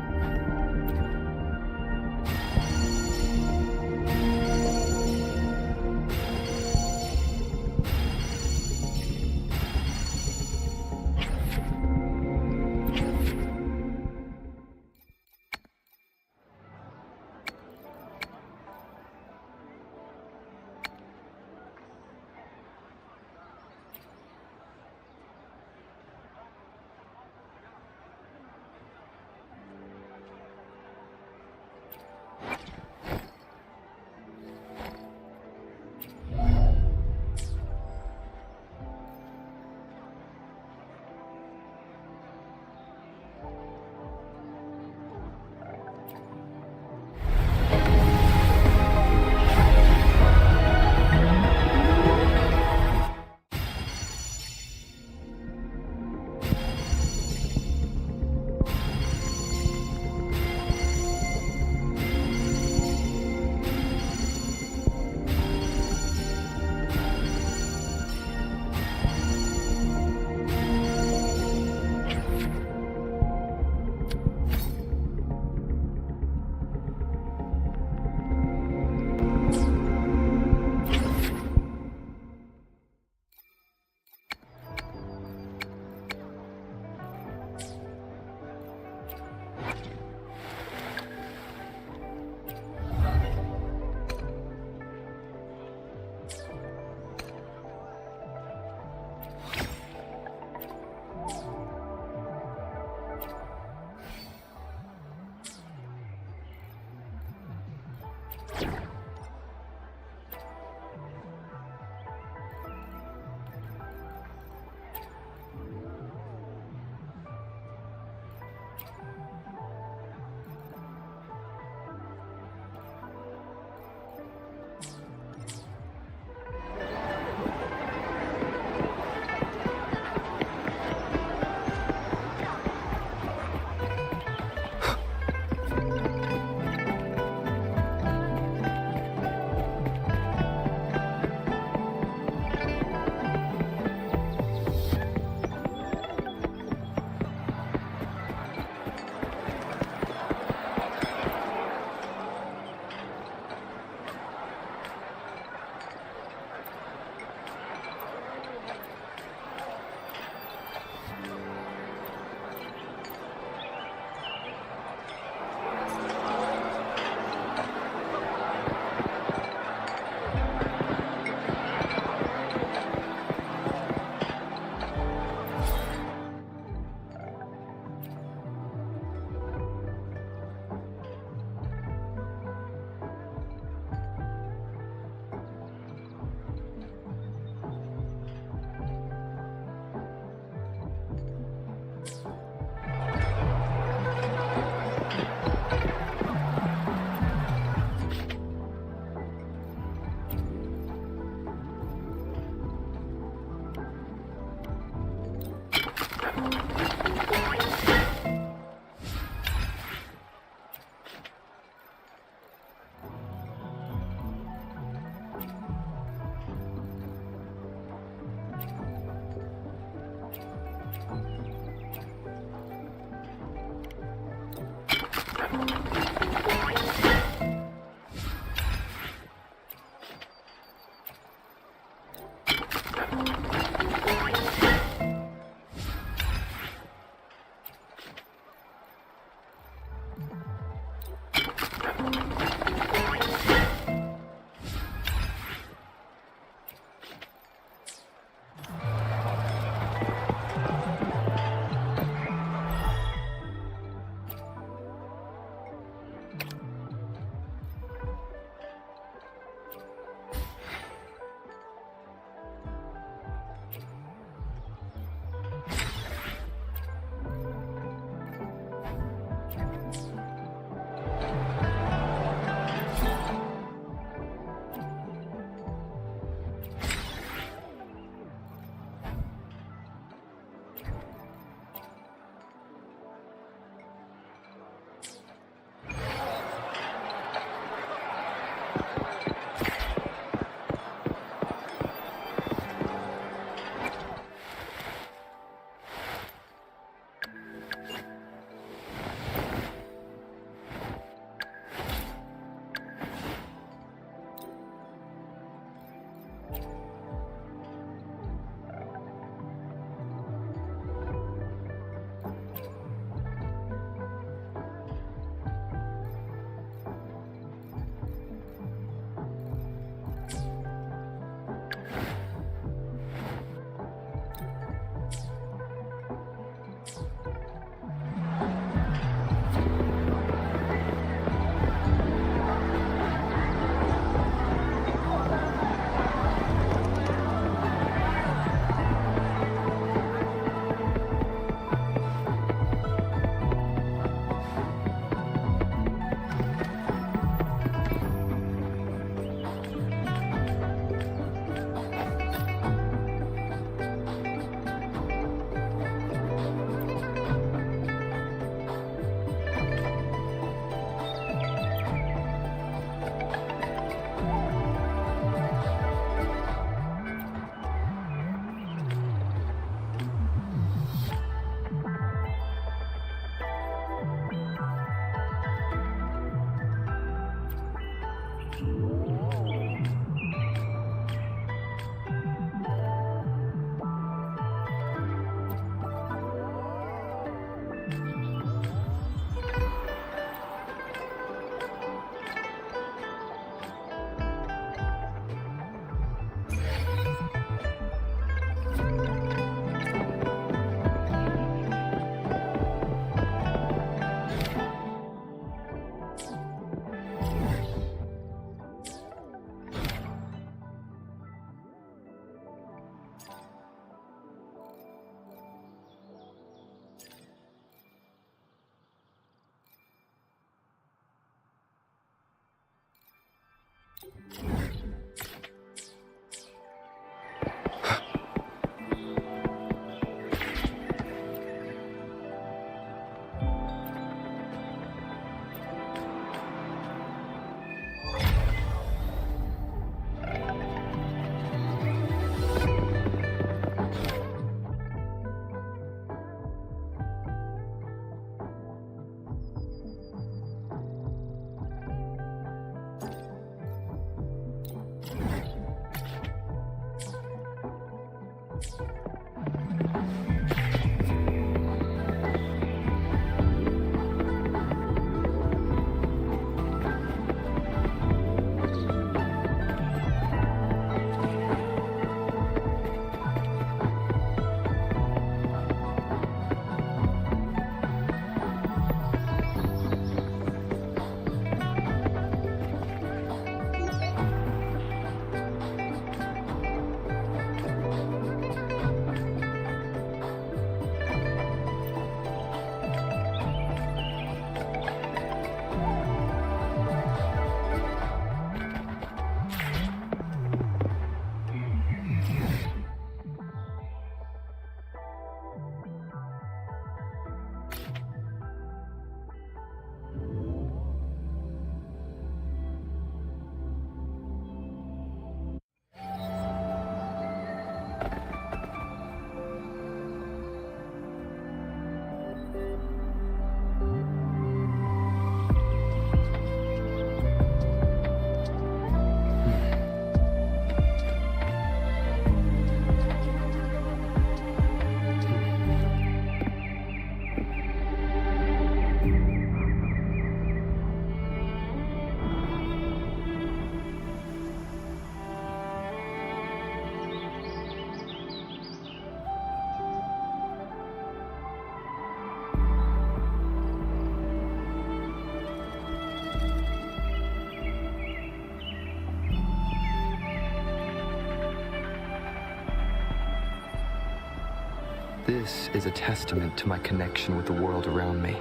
This is a testament to my connection with the world around me.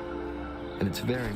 And it's very...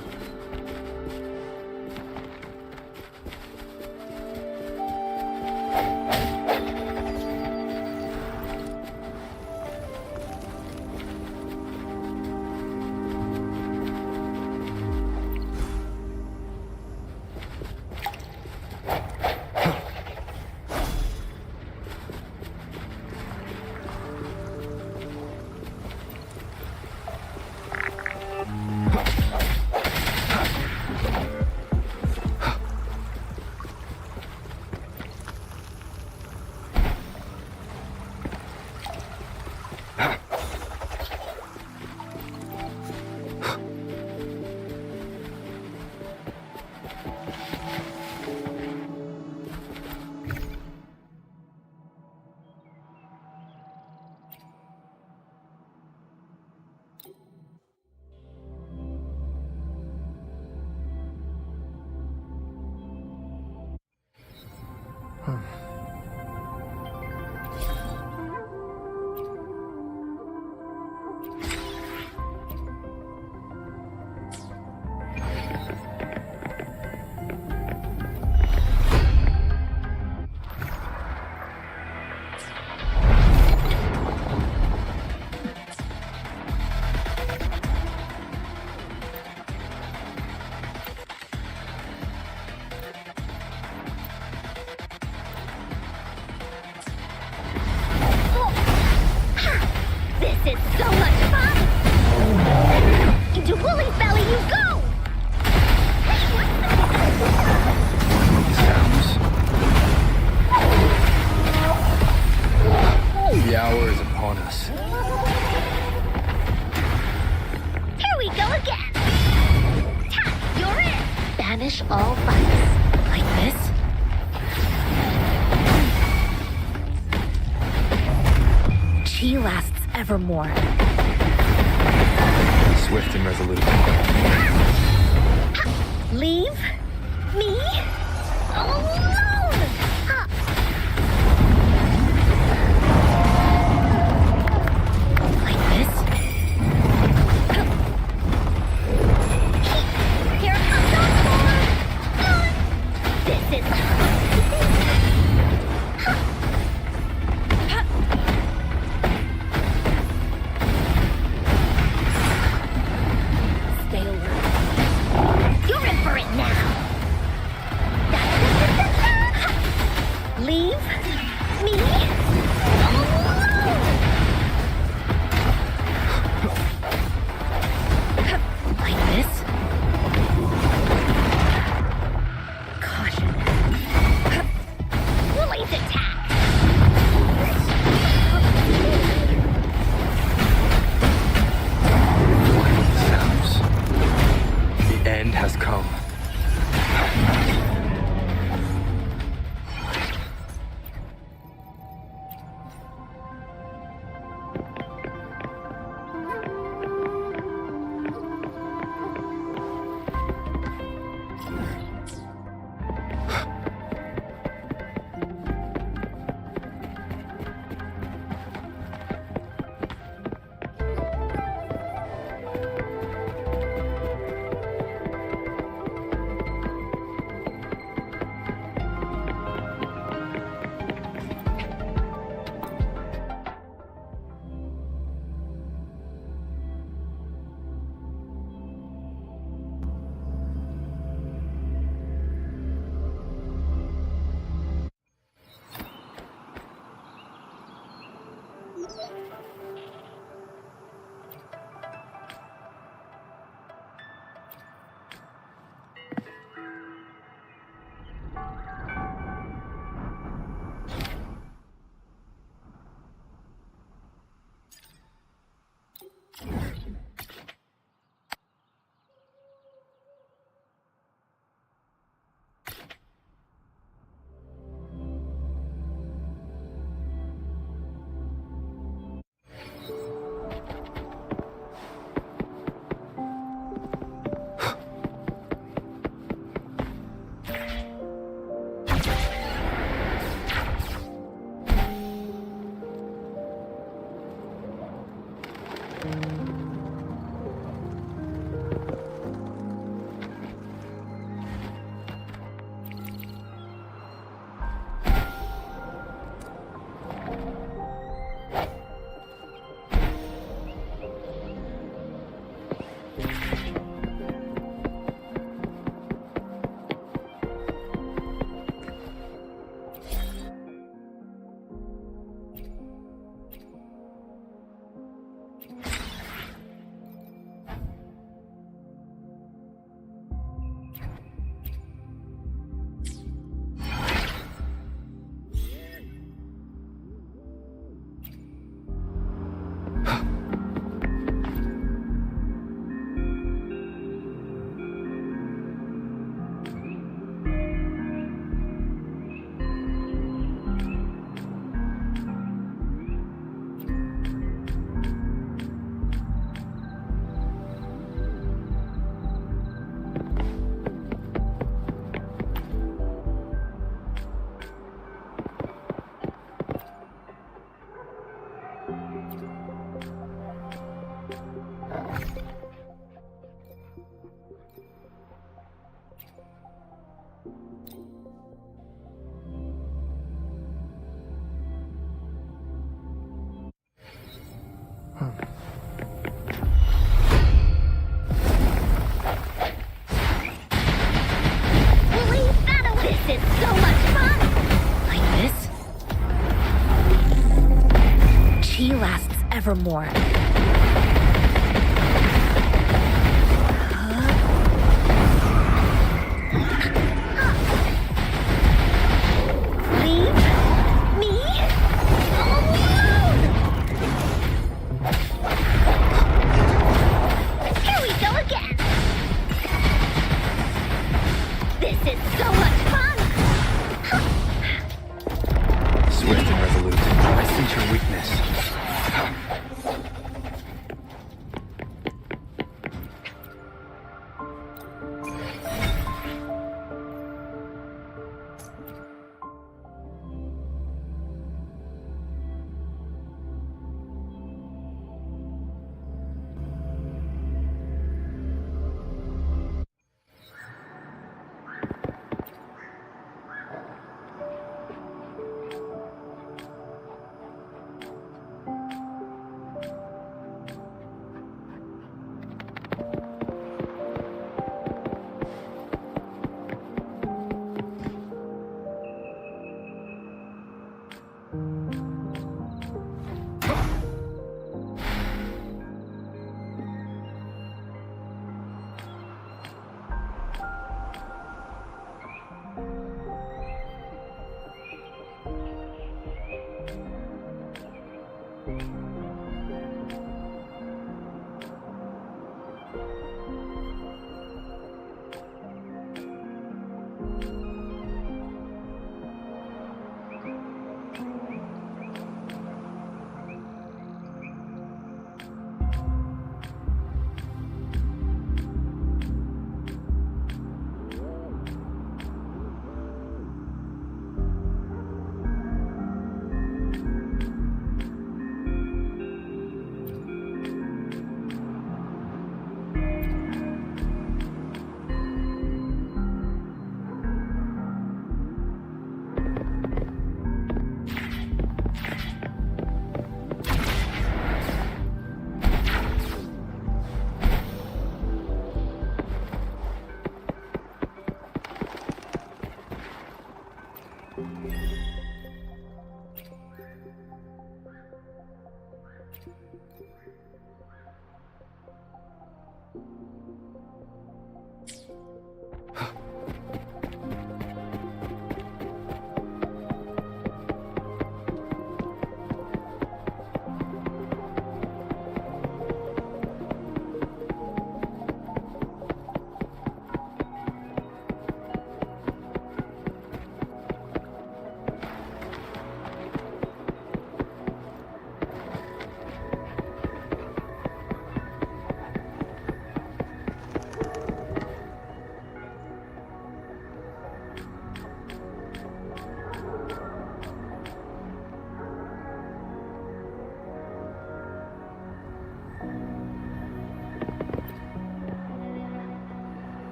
banish all vice. Like this? Chi lasts evermore. Swift and resolute. Leave me alone! Like this? Here comes our sword! This is... Stay alert. You're in for it now! Leave me alone! Like this? Caution. Release attack! Sounds. The end has come. Evermore.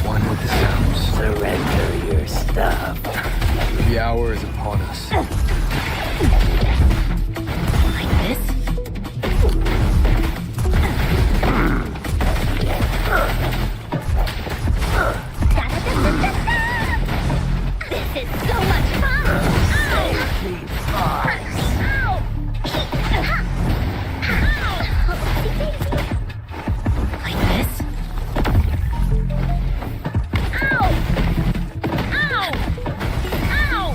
One with the sounds. Surrender your stuff. The hour is upon us. Like this? This is so much fun! Ow! Like this? Ow! Ow! Ow!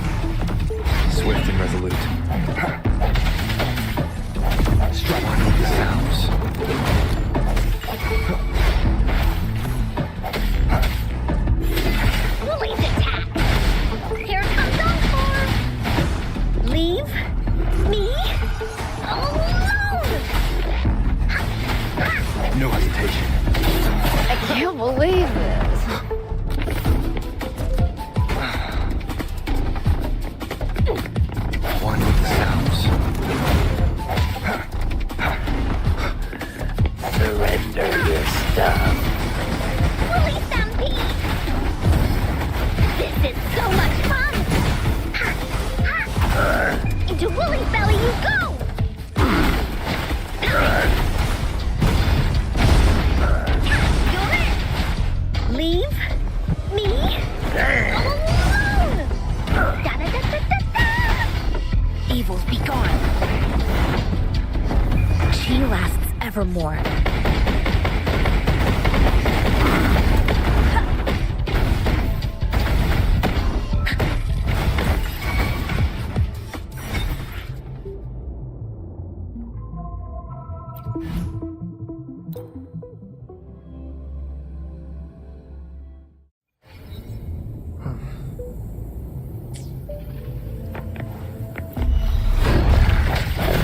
Swift and resolute. Strike one with the sounds. Woolly's attack! Here comes Encore! Leave me alone! No hesitation. I can't believe this. One with the sounds. Surrender your stuff. Woolly Stampede! This is so much fun! Into Woolly's belly you go! You're it! Leave me alone! Da-da-da-da-da-da! Evils be gone. She lasts evermore.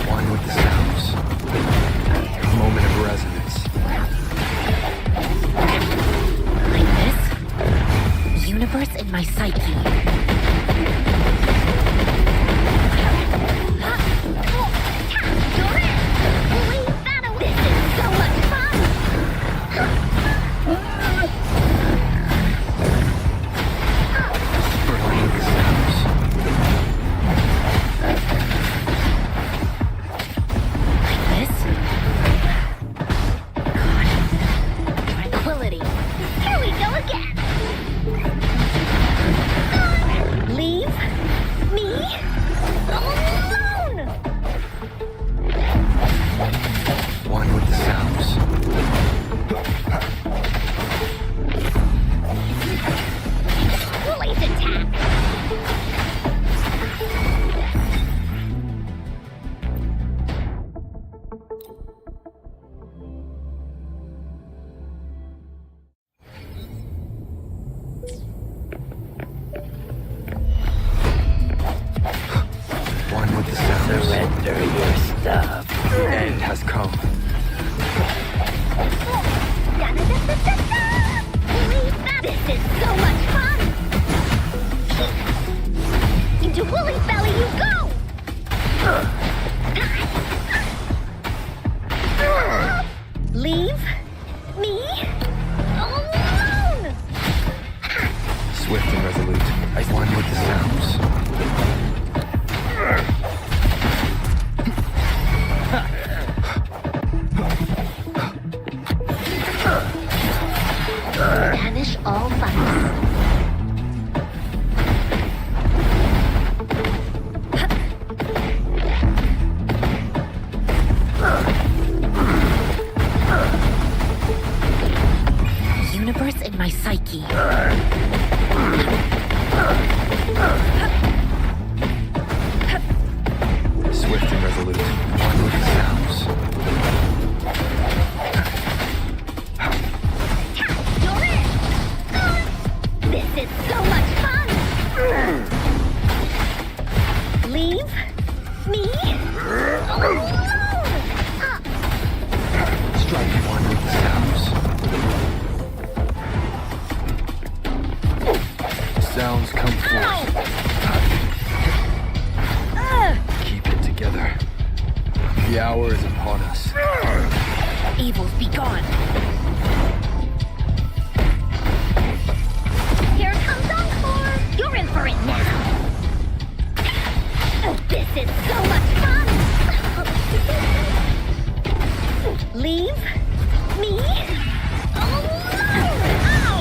One with the sounds. A moment of resonance. Like this? Universe in my psyche. This is so much fun! One with the sounds. Like this? God. Tranquility. Here we go again! Leave me alone! One with the sounds. Woolly's attack! One with the sounds. Surrender your stuff. The end has come. This is so much fun! Into Woolly's belly you go! Leave me alone! Swift and resolute. One with the sounds. Da banish all fights. Universe in my psyche. Swift and resolute. One with the sounds. You're in! This is so much fun! Leave me alone! Strike one with the sounds. Sounds come forth. Keep it together. The hour is upon us. Evils be gone! Here comes Encore! You're in for it now! This is so much fun! Leave me alone! Ow!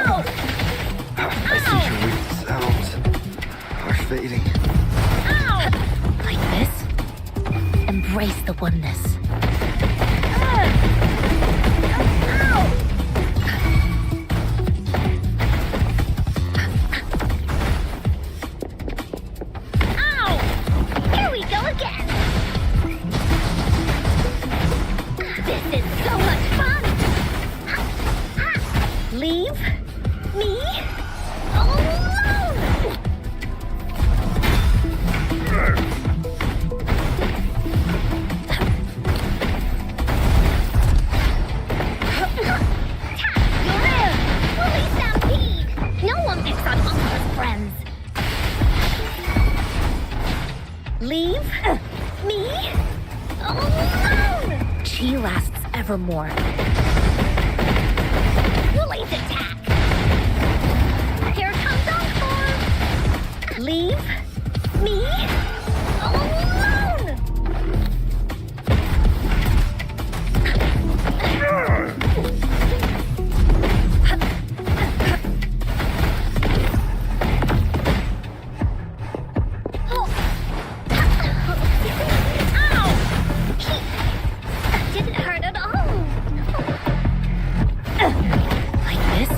Ow! I see your weak sounds are fading. Ow! Like this? Embrace the oneness. Ow! Ow! Here we go again! This is so much fun! Leave me alone! You're in! Fully stampede! No one picks on Uncle's friends! Leave me alone! She lasts evermore. Willie's attack! Here comes Encore! Leave me alone! Ow! Didn't hurt at all. Like this?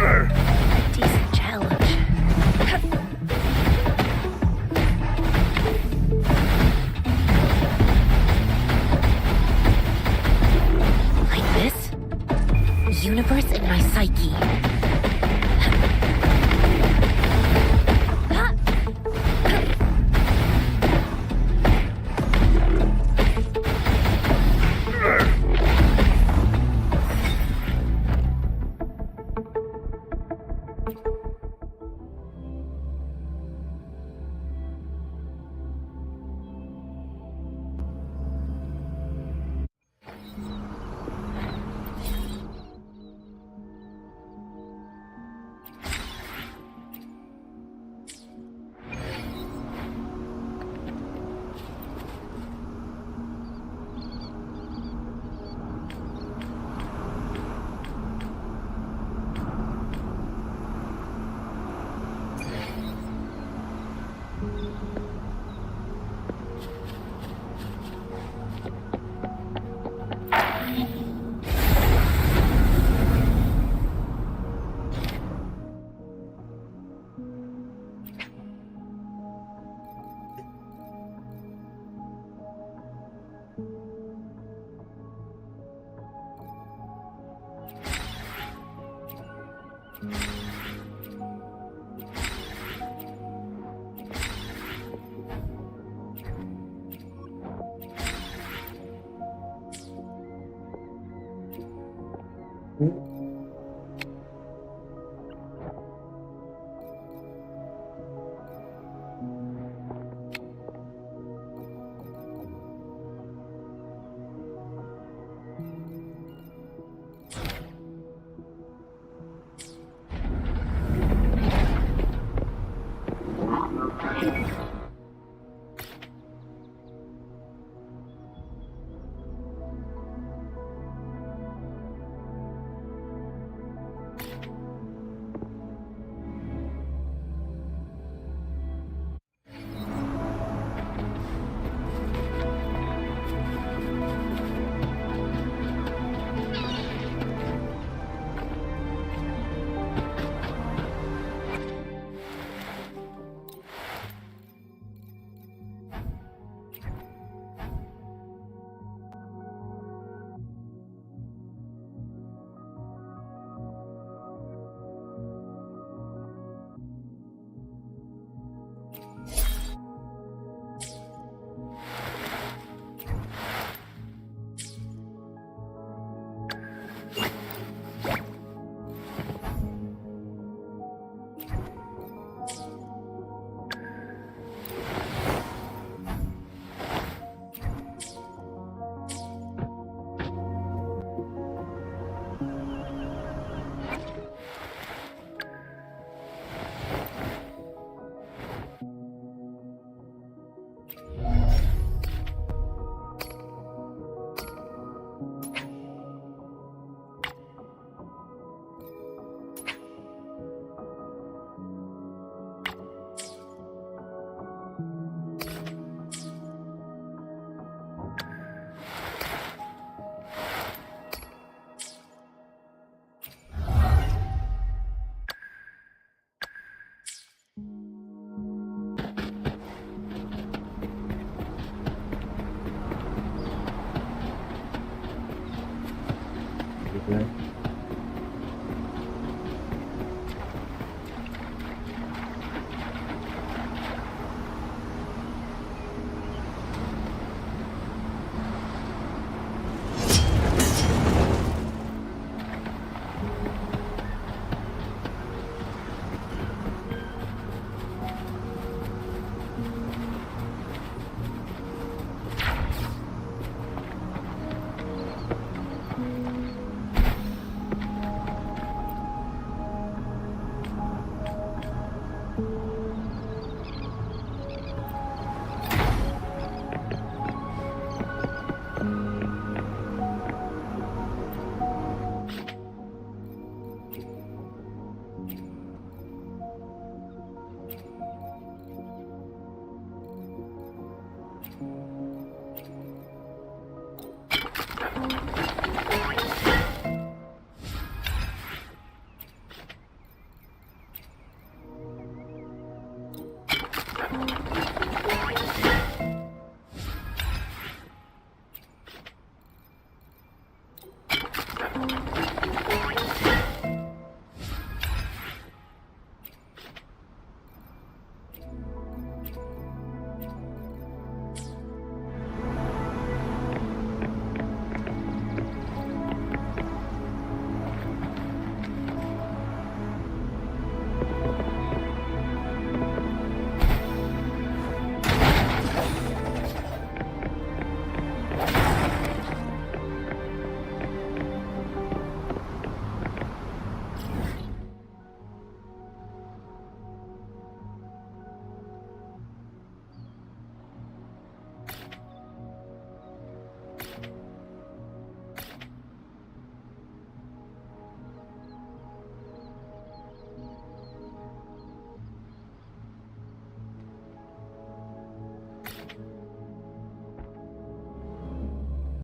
A decent challenge. Like this? Universe in my psyche.